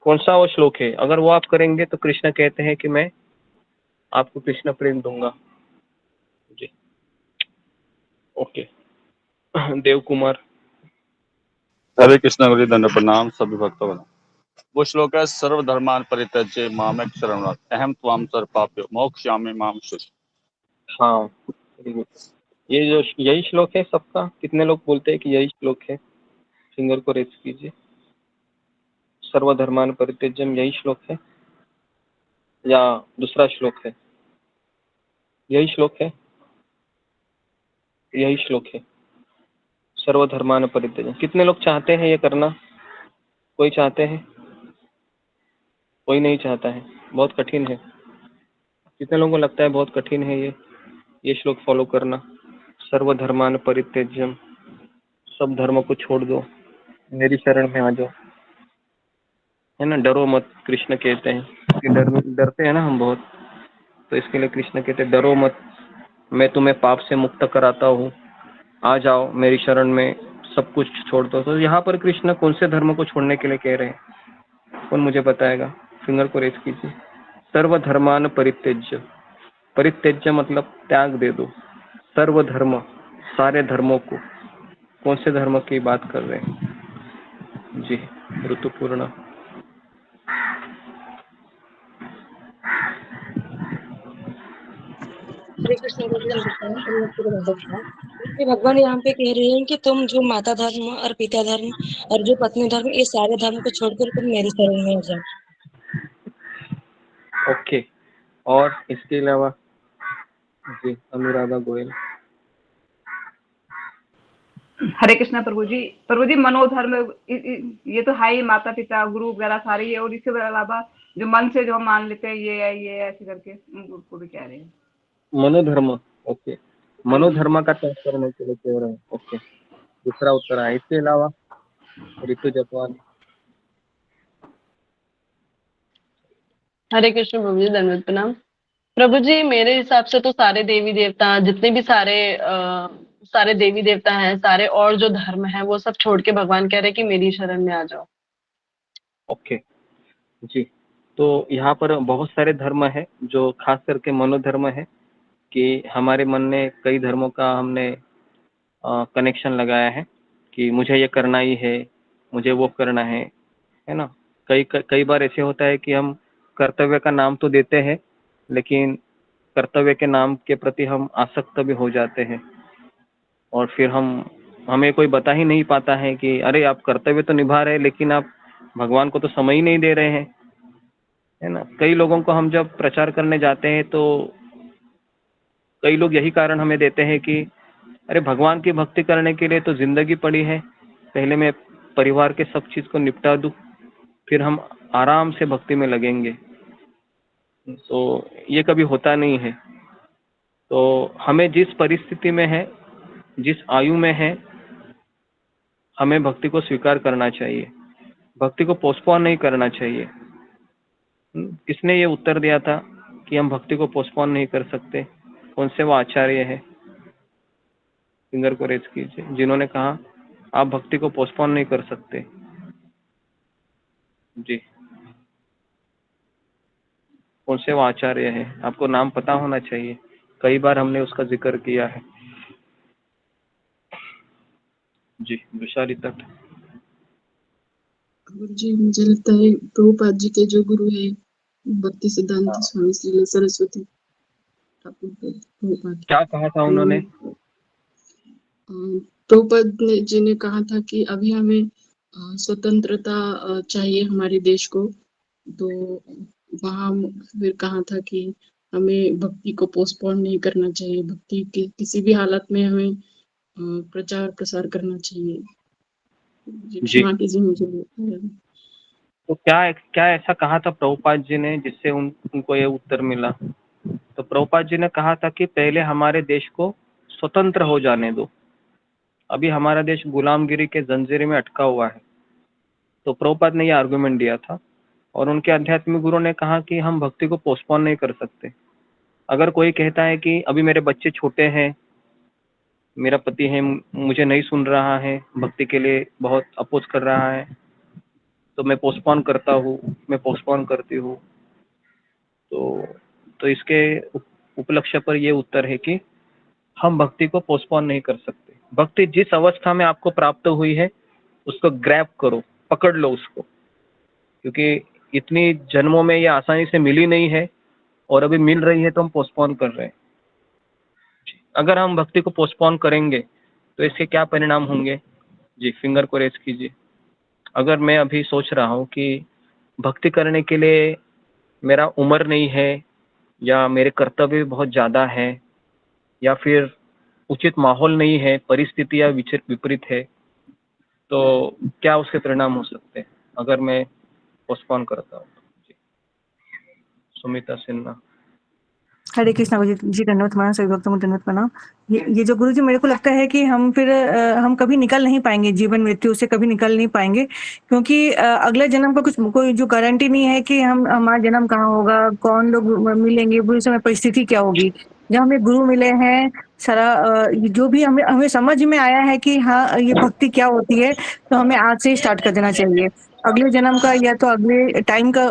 कौन सा वो श्लोक है? अगर वो आप करेंगे तो कृष्ण कहते हैं कि मैं आपको कृष्ण प्रेम दूंगा जी। ओके, देव कुमार। हरे कृष्ण गुरु दंड प्रणाम सभी भक्तों को। वो श्लोक है सर्वधर्मान परित्यज्य मामेक शरणं अहम त्वाम सर्वपाप्यो मोक्षयामि मां शुचि। हाँ, ये जो यही श्लोक है सबका? कितने लोग बोलते हैं कि यही श्लोक है? फिंगर को रेज कीजिए। सर्वधर्मान परित्यज्यम यही श्लोक है या दूसरा श्लोक है? यही श्लोक है, यही श्लोक है, सर्वधर्मान परित्यज्यम। कितने लोग चाहते हैं ये करना? कोई चाहते हैं? कोई नहीं चाहता है, बहुत कठिन है। कितने लोगों को लगता है बहुत कठिन है ये श्लोक फॉलो करना? सर्वधर्मान परित्यज्यम, सब धर्म को छोड़ दो, मेरी शरण में आ जाओ, है ना। डरो मत, कृष्ण कहते हैं कि डरते हैं ना हम बहुत, तो इसके लिए कृष्ण कहते हैं डरो मत, मैं तुम्हें पाप से मुक्त कराता हूँ, आ जाओ मेरी शरण में, सब कुछ छोड़ दो। तो यहाँ पर कृष्ण कौन से धर्म को छोड़ने के लिए कह रहे हैं? कौन मुझे बताएगा? फिंगर को रेज कीजिए। सर्वधर्मान परित्यज्य, परित्यज्य मतलब त्याग दे दो। सर्वधर्म, सारे धर्मों को। कौन से धर्म की बात कर रहे हैं जी? ऋतुपूर्ण। हरे कृष्ण कि भगवान यहाँ पे कह रहे हैं कि तुम जो माता धर्म और पिता धर्म और जो पत्नी धर्म, ये सारे धर्म को छोड़कर तुम मेरी शरण में आ जाओ। ओके, और इसके अलावा जी अनुराधा गोयल। हरे कृष्णा प्रभु जी। प्रभु जी मनोधर्म ये तो है ही, माता पिता गुरु वगैरह सारे ही, और इसके अलावा जो मन से जो हम मान लेते हैं ये है ये ऐसे करके उनको भी कह रहे हैं। मनोधर्म, ओके, मनोधर्म का त्याग करने के लिए कह रहे हैं, ओके। दूसरा उत्तर है। इसके अलावा ऋतु जपवाल। हरे कृष्ण प्रभु जी, दंडवत प्रणाम। प्रभु जी मेरे हिसाब से तो सारे देवी देवता, जितने भी सारे देवी देवता हैं, सारे और जो धर्म है वो सब छोड़ के भगवान कह रहे हैं कि मेरी शरण में आ जाओ। ओके जी, तो यहाँ पर बहुत सारे धर्म है, जो खास करके मनोधर्म है कि हमारे मन में कई धर्मों का हमने कनेक्शन लगाया है कि मुझे ये करना ही है, मुझे वो करना है ना। कई बार ऐसे होता है कि हम कर्तव्य का नाम तो देते हैं, लेकिन कर्तव्य के नाम के प्रति हम आसक्त भी हो जाते हैं, और फिर हमें कोई बता ही नहीं पाता है कि अरे आप कर्तव्य तो निभा रहे हैं, लेकिन आप भगवान को तो समय ही नहीं दे रहे हैं, है ना। कई लोगों को हम जब प्रचार करने जाते हैं तो कई लोग यही कारण हमें देते हैं कि अरे भगवान की भक्ति करने के लिए तो जिंदगी पड़ी है, पहले मैं परिवार के सब चीज को निपटा दूं, फिर हम आराम से भक्ति में लगेंगे। तो ये कभी होता नहीं है। तो हमें जिस परिस्थिति में है, जिस आयु में है, हमें भक्ति को स्वीकार करना चाहिए, भक्ति को पोस्टपोन नहीं करना चाहिए। किसने ये उत्तर दिया था कि हम भक्ति को पोस्टपोन नहीं कर सकते? कौन से वो आचार्य है? फिंगर को रेज कीजिए जिन्होंने कहा आप भक्ति को पोस्टपोन नहीं कर सकते। जी, कौन से वो आचार्य है? आपको नाम पता होना चाहिए, कई बार हमने उसका जिक्र किया है। जी, विशाली तट। जी मुझे लगता है प्रभुपाद जी के जो गुरु है भक्ति सिद्धांत स्वामी श्री सरस्वती ठाकुर प्रभुपाद। क्या कहा था उन्होंने? प्रभुपाद जी ने कहा था कि अभी हमें स्वतंत्रता चाहिए हमारे देश को, तो वहाँ फिर कहा था कि हमें भक्ति को पोस्टपोन नहीं करना चाहिए, भक्ति के किसी भी हालत में हमें प्रचार प्रसार करना चाहिए। क्षमा कीजिए मुझे। तो क्या ऐसा कहा था प्रभुपाद जी ने जिससे उनको ये उत्तर मिला? तो प्रभुपाद जी ने कहा था कि पहले हमारे देश को स्वतंत्र हो जाने दो, अभी हमारा देश गुलामगिरी के जंजीर में अटका हुआ है। तो प्रभुपाद ने ये आर्गुमेंट दिया था, और उनके आध्यात्मिक गुरु ने कहा कि हम भक्ति को पोस्टपोन नहीं कर सकते। अगर कोई कहता है कि अभी मेरे बच्चे छोटे हैं, मेरा पति है मुझे नहीं सुन रहा है, भक्ति के लिए बहुत अपोज कर रहा है, तो मैं पोस्टपोन करता हूँ, मैं पोस्टपोन करती हूँ, तो इसके उपलक्ष्य पर ये उत्तर है कि हम भक्ति को पोस्टपोन नहीं कर सकते। भक्ति जिस अवस्था में आपको प्राप्त हुई है उसको ग्रैब करो, पकड़ लो उसको, क्योंकि इतनी जन्मों में ये आसानी से मिली नहीं है, और अभी मिल रही है तो हम पोस्टपोन कर रहे हैं। अगर हम भक्ति को पोस्टपोन करेंगे तो इसके क्या परिणाम होंगे? जी, फिंगर को रेज कीजिए। अगर मैं अभी सोच रहा हूँ कि भक्ति करने के लिए मेरा उम्र नहीं है, या मेरे कर्तव्य बहुत ज़्यादा है, या फिर उचित माहौल नहीं है, परिस्थितियाँ विपरीत है, तो क्या उसके परिणाम हो सकते हैं अगर मैं पोस्टपोन करता हूँ? जी, सुमिता सिन्हा। हरे कृष्णा गुरु जी, दंडवत प्रणाम, सभी भक्तों को दंडवत प्रणाम। ये जो गुरु जी, मेरे को लगता है कि हम फिर हम कभी निकल नहीं पाएंगे, जीवन मृत्यु से कभी निकल नहीं पाएंगे, क्योंकि अगले जन्म का कोई जो गारंटी नहीं है कि हमारा जन्म कहाँ होगा, कौन लोग मिलेंगे, बुरी समय परिस्थिति क्या होगी। जब हमें गुरु मिले हैं, सारा जो भी हमें समझ में आया है कि हाँ ये भक्ति क्या होती है, तो हमें आज से ही स्टार्ट कर देना चाहिए। अगले जन्म का या तो अगले टाइम का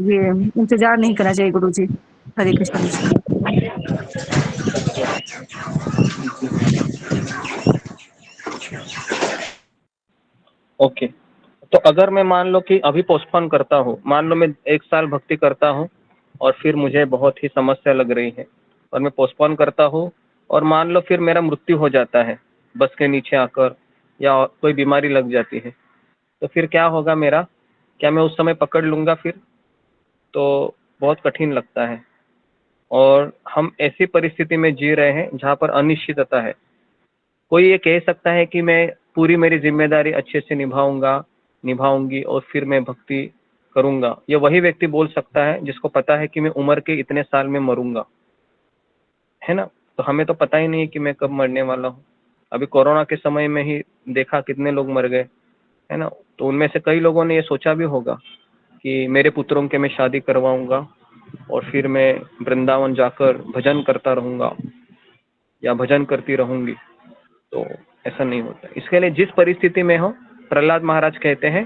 ये इंतजार नहीं करना चाहिए गुरु जी। हरे कृष्ण कृष्ण। ओके, तो अगर मैं मान लो कि अभी पोस्टपोन करता हूँ, मान लो मैं 1 साल भक्ति करता हूँ और फिर मुझे बहुत ही समस्या लग रही है और मैं पोस्टपोन करता हूँ, और मान लो फिर मेरा मृत्यु हो जाता है बस के नीचे आकर, या कोई बीमारी लग जाती है, तो फिर क्या होगा मेरा? क्या मैं उस समय पकड़ लूँगा? फिर तो बहुत कठिन लगता है। और हम ऐसी परिस्थिति में जी रहे हैं जहाँ पर अनिश्चितता है, कोई ये कह सकता है कि मैं पूरी मेरी जिम्मेदारी अच्छे से निभाऊंगी और फिर मैं भक्ति करूंगा? ये वही व्यक्ति बोल सकता है जिसको पता है कि मैं उम्र के इतने साल में मरूंगा, है ना। तो हमें तो पता ही नहीं है कि मैं कब मरने वाला हूँ। अभी कोरोना के समय में ही देखा कितने लोग मर गए, है ना। तो उनमें से कई लोगों ने ये सोचा भी होगा कि मेरे पुत्रों के मैं शादी करवाऊंगा और फिर मैं वृंदावन जाकर भजन करता रहूंगा या भजन करती रहूंगी। तो ऐसा नहीं होता। इसके लिए जिस परिस्थिति में हो, प्रहलाद महाराज कहते हैं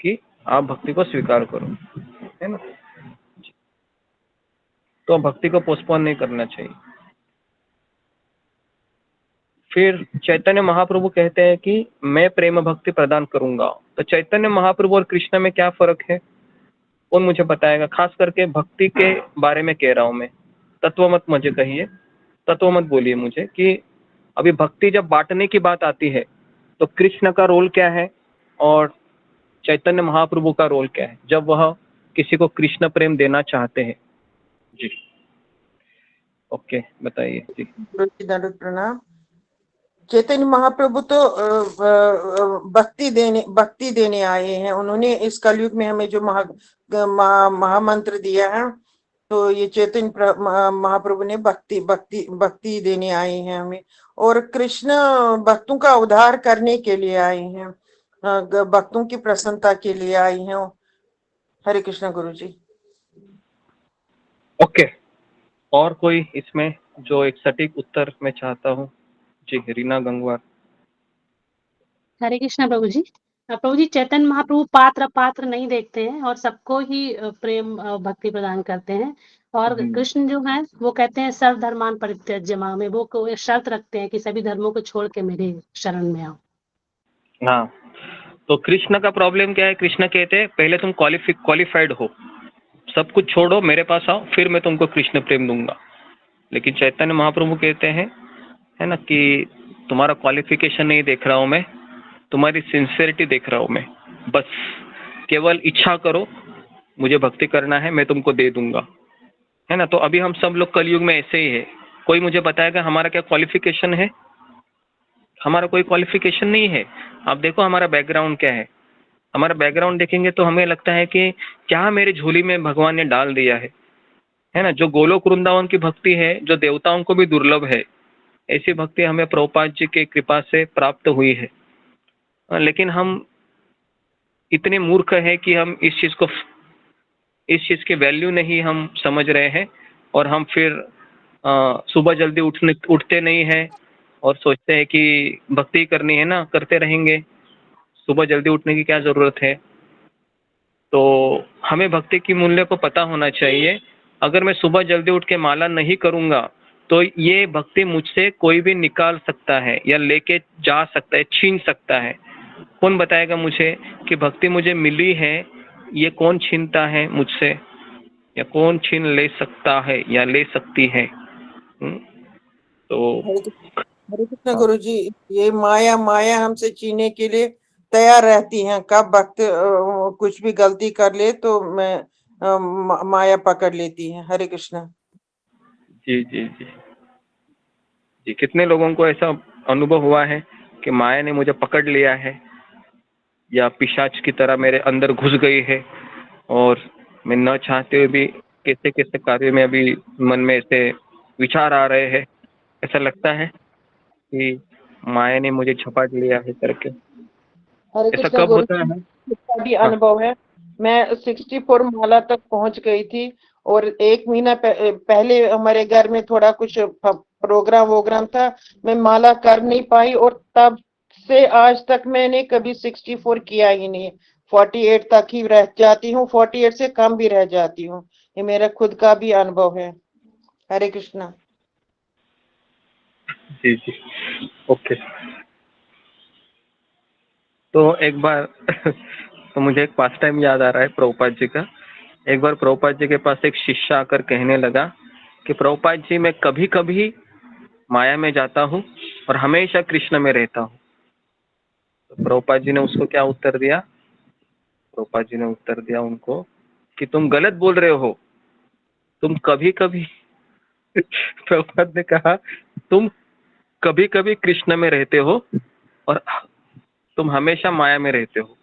कि आप भक्ति को स्वीकार करो, है ना। तो भक्ति को पोस्टपोन नहीं करना चाहिए। फिर चैतन्य महाप्रभु कहते हैं कि मैं प्रेम भक्ति प्रदान करूंगा। तो चैतन्य महाप्रभु और कृष्ण में क्या फर्क है, कौन मुझे बताएगा? खास करके भक्ति के बारे में कह रहा हूं मैं। तत्व मत मुझे कहिए, तत्व मत बोलिए मुझे कि अभी भक्ति जब बांटने की बात आती है तो कृष्ण का रोल क्या है और चैतन्य महाप्रभु का रोल क्या है जब वह किसी को कृष्ण प्रेम देना चाहते हैं? जी ओके, बताइए जी। दंडवत प्रणाम। चैतन्य महाप्रभु तो भक्ति देने आए हैं। उन्होंने इस कलयुग में हमें जो महामंत्र दिया है, तो ये चैतन्य महाप्रभु ने भक्ति देने आए हैं हमें। और कृष्ण भक्तों का उद्धार करने के लिए आए हैं, भक्तों की प्रसन्नता के लिए आए हैं। हरे कृष्ण गुरु जी। ओके, और कोई इसमें जो एक सटीक उत्तर मैं चाहता हूँ? जी, रीना गंगवार। हरे कृष्णा प्रभु जी। प्रभु जी, चैतन्य महाप्रभु पात्र नहीं देखते हैं और सबको ही प्रेम भक्ति प्रदान करते हैं। और कृष्ण जो है वो कहते हैं सर्वधर्मान परित्यज्य मां में, वो एक शर्त रखते हैं कि सभी धर्मों को छोड़ के मेरे शरण में आओ। हाँ, तो कृष्ण का प्रॉब्लम क्या है? कृष्ण कहते हैं पहले तुम क्वालिफाइड हो, सब कुछ छोड़ो, मेरे पास आओ, फिर मैं तुमको कृष्ण प्रेम दूंगा। लेकिन चैतन्य महाप्रभु कहते हैं, है ना, कि तुम्हारा क्वालिफिकेशन नहीं देख रहा हूं मैं, तुम्हारी सिंसियरिटी देख रहा हूं मैं। बस केवल इच्छा करो, मुझे भक्ति करना है, मैं तुमको दे दूंगा, है ना। तो अभी हम सब लोग कलयुग में ऐसे ही है। कोई मुझे बताएगा हमारा क्या क्वालिफिकेशन है? हमारा कोई क्वालिफिकेशन नहीं है। आप देखो हमारा बैकग्राउंड क्या है। हमारा बैकग्राउंड देखेंगे तो हमें लगता है कि क्या मेरे झोली में भगवान ने डाल दिया है ना। जो गोलोक वृंदावन की भक्ति है, जो देवताओं को भी दुर्लभ है, ऐसी भक्ति हमें प्रभुपाद जी की कृपा से प्राप्त हुई है। लेकिन हम इतने मूर्ख हैं कि हम इस चीज की वैल्यू नहीं हम समझ रहे हैं, और हम फिर सुबह जल्दी उठते नहीं हैं और सोचते हैं कि भक्ति करनी है ना, करते रहेंगे, सुबह जल्दी उठने की क्या जरूरत है। तो हमें भक्ति की मूल्य को पता होना चाहिए। अगर मैं सुबह जल्दी उठ के माला नहीं करूंगा तो ये भक्ति मुझसे कोई भी निकाल सकता है या लेके जा सकता है, छीन सकता है। कौन बताएगा मुझे कि भक्ति मुझे मिली है, ये कौन छीनता है मुझसे, या कौन छीन ले सकता है या ले सकती है? तो हरे कृष्ण गुरु जी, ये माया हमसे छीनने के लिए तैयार रहती हैं। कब भक्त कुछ भी गलती कर ले तो मैं माया पकड़ लेती है। हरे कृष्ण। जी जी जी जी, कितने लोगों को ऐसा अनुभव हुआ है कि माया ने मुझे पकड़ लिया है या पिशाच की तरह मेरे अंदर घुस गई है, और मैं न चाहते हुए भी कैसे कैसे कार्य में अभी मन में ऐसे विचार आ रहे हैं, ऐसा लगता है कि माया ने मुझे झपट लिया है करके। हरे ऐसा कृष्ण कब गुरु होता है? का भी अनुभव है। मैं 64 माला तक पहुंच गई थी, और 1 महीना पहले हमारे घर में थोड़ा कुछ प्रोग्राम था, मैं माला कर नहीं पाई, और तब से आज तक मैंने कभी 64 किया ही नहीं। 48 तक ही रह जाती हूँ, 48 से कम भी रह जाती हूँ। ये मेरा खुद का भी अनुभव है। हरे कृष्णा। जी जी, ओके। तो एक बार तो मुझे एक पास टाइम याद आ रहा है प्रभुपाद जी का। एक बार प्रभुपाद जी के पास एक शिष्य आकर कहने लगा कि प्रभुपाद जी, मैं कभी कभी माया में जाता हूँ और हमेशा कृष्ण में रहता हूँ। तो प्रभुपाद जी ने उसको क्या उत्तर दिया? प्रभुपाद जी ने उत्तर दिया उनको कि तुम गलत बोल रहे हो, तुम कभी कभी प्रभुपाद ने कहा कभी कभी कृष्ण में रहते हो और तुम हमेशा माया में रहते हो।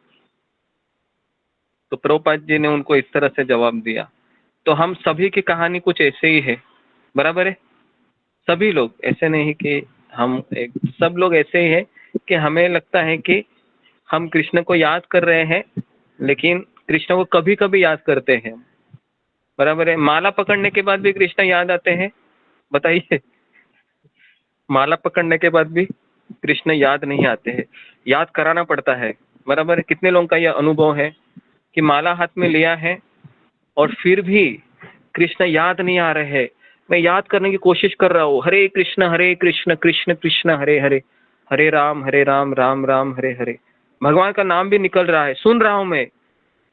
तो प्रभुपाद जी ने उनको इस तरह से जवाब दिया। तो हम सभी की कहानी कुछ ऐसे ही है, बराबर है। सभी लोग ऐसे नहीं कि हम सब लोग ऐसे ही है कि हमें लगता है कि हम कृष्ण को याद कर रहे हैं, लेकिन कृष्ण को कभी कभी याद करते हैं, बराबर है। माला पकड़ने के बाद भी कृष्ण याद आते हैं, बताइए। माला पकड़ने के बाद भी कृष्ण याद नहीं आते हैं, याद कराना पड़ता है, बराबर है। कितने लोगों का यह अनुभव है कि माला हाथ में लिया है और फिर भी कृष्ण याद नहीं आ रहे हैं। मैं याद करने की कोशिश कर रहा हूँ, हरे कृष्ण कृष्ण कृष्ण हरे हरे, हरे राम राम राम हरे हरे। भगवान का नाम भी निकल रहा है, सुन रहा हूं मैं,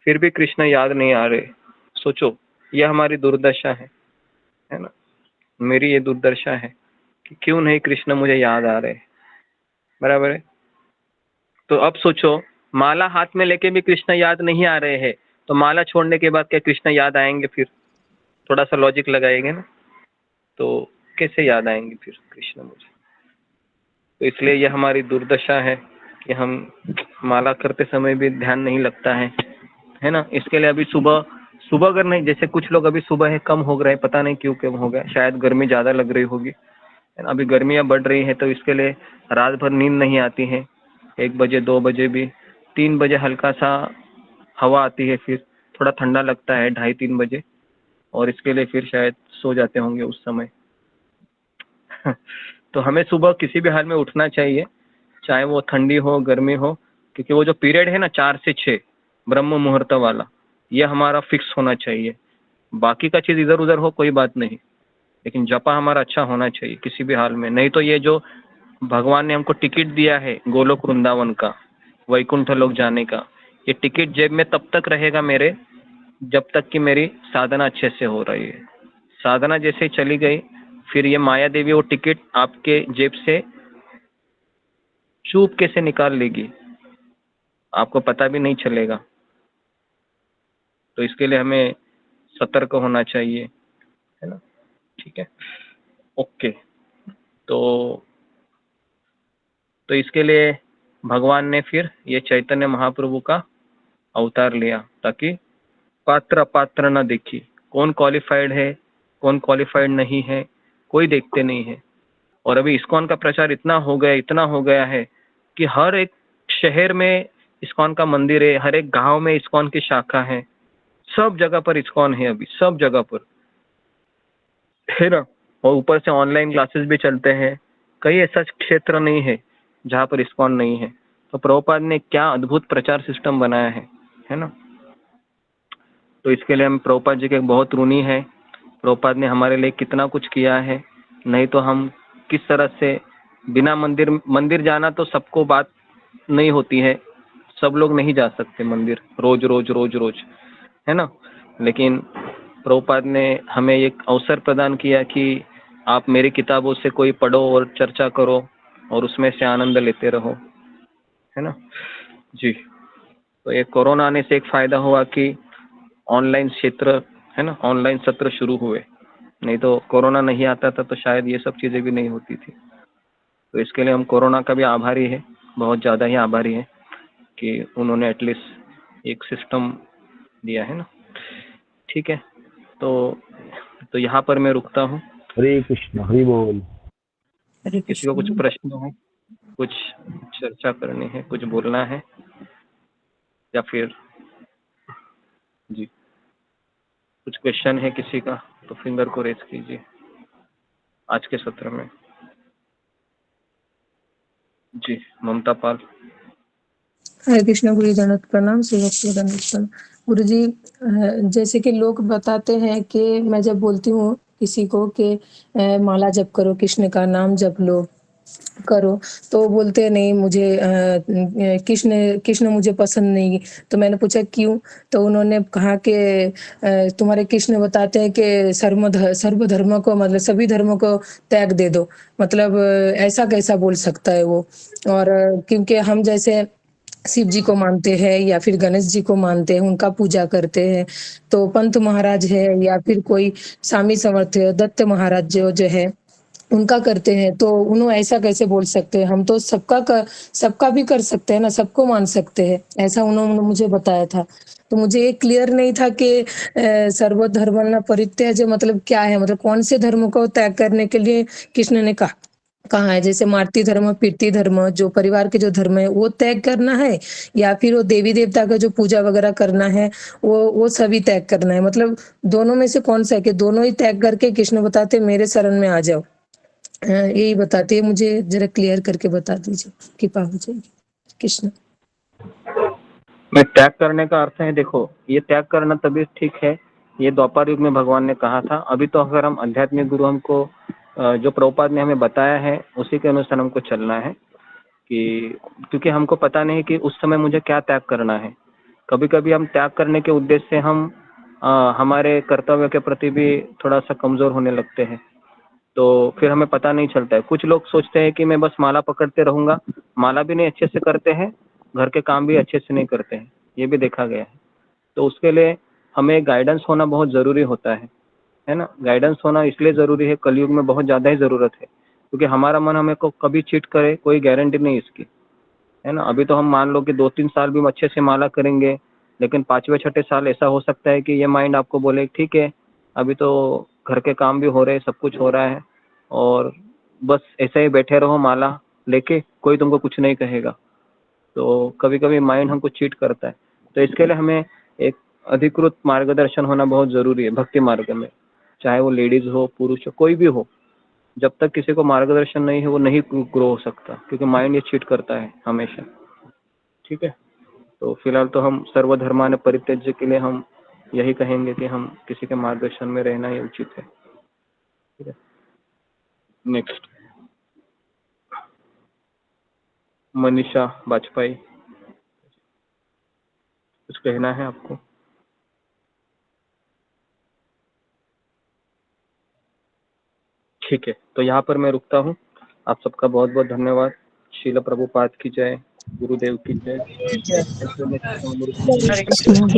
फिर भी कृष्ण याद नहीं आ रहे। सोचो, यह हमारी दुर्दशा है ना। मेरी ये दुर्दशा है कि क्यों नहीं कृष्ण मुझे याद आ रहे, बराबर है। तो अब सोचो, माला हाथ में लेके भी कृष्ण याद नहीं आ रहे हैं, तो माला छोड़ने के बाद क्या कृष्ण याद आएंगे? फिर थोड़ा सा लॉजिक लगाएंगे ना, तो कैसे याद आएंगे फिर कृष्ण मुझे? तो इसलिए यह हमारी दुर्दशा है कि हम माला करते समय भी ध्यान नहीं लगता है ना। इसके लिए अभी सुबह अगर नहीं, जैसे कुछ लोग अभी सुबह है कम हो गए, पता नहीं क्यों कम हो गया, शायद गर्मी ज़्यादा लग रही होगी, है ना। अभी गर्मियाँ बढ़ रही है तो इसके लिए रात भर नींद नहीं आती है, 1 बजे 2 बजे भी, 3 बजे हल्का सा हवा आती है, फिर थोड़ा ठंडा लगता है 2:30-3 बजे, और इसके लिए फिर शायद सो जाते होंगे उस समय। तो हमें सुबह किसी भी हाल में उठना चाहिए, चाहे वो ठंडी हो गर्मी हो, क्योंकि वो जो पीरियड है ना 4 से 6 ब्रह्म मुहूर्त वाला, ये हमारा फिक्स होना चाहिए। बाकी का चीज़ इधर उधर हो कोई बात नहीं, लेकिन जपा हमारा अच्छा होना चाहिए किसी भी हाल में। नहीं तो ये जो भगवान ने हमको टिकट दिया है गोलोक वृंदावन का, वैकुंठ लोक जाने का, ये टिकट जेब में तब तक रहेगा मेरे, जब तक कि मेरी साधना अच्छे से हो रही है। साधना जैसे चली गई, फिर ये माया देवी वो टिकट आपके जेब से चुपके से निकाल लेगी, आपको पता भी नहीं चलेगा। तो इसके लिए हमें सतर्क होना चाहिए, है ना। ठीक है, ओके। तो इसके लिए भगवान ने फिर ये चैतन्य महाप्रभु का अवतार लिया, ताकि पात्र अपात्र न देखी, कौन क्वालिफाइड है कौन क्वालिफाइड नहीं है, कोई देखते नहीं है। और अभी इस्कॉन का प्रचार इतना हो गया है कि हर एक शहर में इस्कॉन का मंदिर है, हर एक गांव में इस्कॉन की शाखा है, सब जगह पर इस्कॉन है अभी, सब जगह पर, है ना। और ऊपर से ऑनलाइन क्लासेस भी चलते हैं, कई ऐसा क्षेत्र नहीं है जहाँ पर इस्कॉन नहीं है। तो प्रभुपाद ने क्या अद्भुत प्रचार सिस्टम बनाया है ना। तो इसके लिए हम प्रभुपाद जी के बहुत ऋणी है। प्रभुपाद ने हमारे लिए कितना कुछ किया है, नहीं तो हम किस तरह से बिना मंदिर जाना तो सबको बात नहीं होती है, सब लोग नहीं जा सकते मंदिर रोज रोज, है ना। लेकिन प्रभुपाद ने हमें एक अवसर प्रदान किया कि आप मेरी किताबों से कोई पढ़ो और चर्चा करो और उसमें से आनंद लेते रहो, है ना जी। तो ये कोरोना आने से एक फायदा हुआ कि ऑनलाइन क्षेत्र, है ना, ऑनलाइन सत्र शुरू हुए, नहीं तो कोरोना नहीं आता था तो शायद ये सब चीज़ें भी नहीं होती थी। तो इसके लिए हम कोरोना का भी आभारी है, बहुत ज़्यादा ही आभारी है कि उन्होंने एटलीस्ट एक सिस्टम दिया है ना। ठीक है, तो यहाँ पर मैं रुकता हूँ। हरे कृष्ण, हरि बोल। किसी को कुछ प्रश्न हो, कुछ चर्चा करनी है, कुछ बोलना है, या फिर जी कुछ क्वेश्चन है किसी का तो फिंगर को रेज कीजिए आज के सत्र में। जी ममता पाल। हरे कृष्ण गुरु जी प्रणाम, सेवक प्रणाम। गुरु जी, जैसे कि लोग बताते हैं कि मैं जब बोलती हूँ किसी को कि माला जप करो, कृष्ण का नाम जप लो करो, तो बोलते हैं नहीं मुझे कृष्ण मुझे पसंद नहीं। तो मैंने पूछा क्यों? तो उन्होंने कहा कि तुम्हारे कृष्ण बताते हैं कि सर्व धर्मों को, मतलब सभी धर्मों को त्याग दे दो। मतलब ऐसा कैसा बोल सकता है वो? और क्योंकि हम जैसे शिव जी को मानते हैं या फिर गणेश जी को मानते हैं, उनका पूजा करते हैं, तो पंत महाराज है या फिर कोई स्वामी समर्थ दत्त महाराज जो है उनका करते हैं, तो उन्होंने ऐसा कैसे बोल सकते हैं? हम तो सबका भी कर सकते हैं ना, सबको मान सकते हैं, ऐसा उन्होंने मुझे बताया था। तो मुझे ये क्लियर नहीं था कि सर्वधर्म परित्यज मतलब क्या है, मतलब कौन से धर्म को त्याग करने के लिए कृष्ण ने कहा है। जैसे मातृ धर्म, पितृ धर्म, जो परिवार के जो धर्म है वो त्याग करना है, या फिर वो देवी देवता का जो पूजा वगैरह करना है वो सभी त्याग करना है। मतलब दोनों में से कौन सा है कि दोनों ही त्याग करके कृष्ण बताते मेरे शरण में आ जाओ, यही बताते। मुझे जरा क्लियर करके बता दीजिए, कृपा हो जाएगी। कृष्ण मैं त्याग करने का अर्थ है, देखो ये त्याग करना तभी ठीक है, ये द्वापर युग में भगवान ने कहा था। अभी तो अगर हम आध्यात्मिक गुरु हमको जो प्रभुपाद ने हमें बताया है उसी के अनुसार हमको चलना है, कि क्योंकि हमको पता नहीं कि उस समय मुझे क्या त्याग करना है। कभी कभी हम त्याग करने के उद्देश्य से हम हमारे कर्तव्य के प्रति भी थोड़ा सा कमजोर होने लगते हैं, तो फिर हमें पता नहीं चलता है। कुछ लोग सोचते हैं कि मैं बस माला पकड़ते रहूंगा, माला भी नहीं अच्छे से करते हैं, घर के काम भी अच्छे से नहीं करते हैं, ये भी देखा गया है। तो उसके लिए हमें गाइडेंस होना बहुत ज़रूरी होता है ना। गाइडेंस होना इसलिए ज़रूरी है, कलयुग में बहुत ज़्यादा ही ज़रूरत है, क्योंकि हमारा मन हमें को कभी चीट करे कोई गारंटी नहीं इसकी, है ना। अभी तो हम मान लो कि 2-3 साल भी हम अच्छे से माला करेंगे, लेकिन 5वें-6ठे साल ऐसा हो सकता है कि ये माइंड आपको बोले ठीक है अभी तो घर के काम भी हो रहे हैं, सब कुछ हो रहा है, और बस ऐसे ही बैठे रहो माला लेके, कोई तुमको कुछ नहीं कहेगा। तो कभी कभी माइंड हमको चीट करता है। तो इसके लिए हमें एक अधिकृत मार्गदर्शन होना बहुत ज़रूरी है भक्ति मार्ग में, चाहे वो लेडीज़ हो, पुरुष हो, कोई भी हो। जब तक किसी को मार्गदर्शन नहीं है वो नहीं ग्रो हो सकता, क्योंकि माइंड ये चीट करता है हमेशा। ठीक है, तो फिलहाल तो हम सर्वधर्मान परित्यज्य के लिए हम यही कहेंगे कि हम किसी के मार्गदर्शन में रहना ही उचित है। ठीक है, नेक्स्ट मनीषा वाजपेयी, कुछ कहना है आपको? ठीक है, तो यहाँ पर मैं रुकता हूँ। आप सबका बहुत बहुत धन्यवाद। शील प्रभुपाद की जय, गुरुदेव की जय। हरे कृष्ण कृष्ण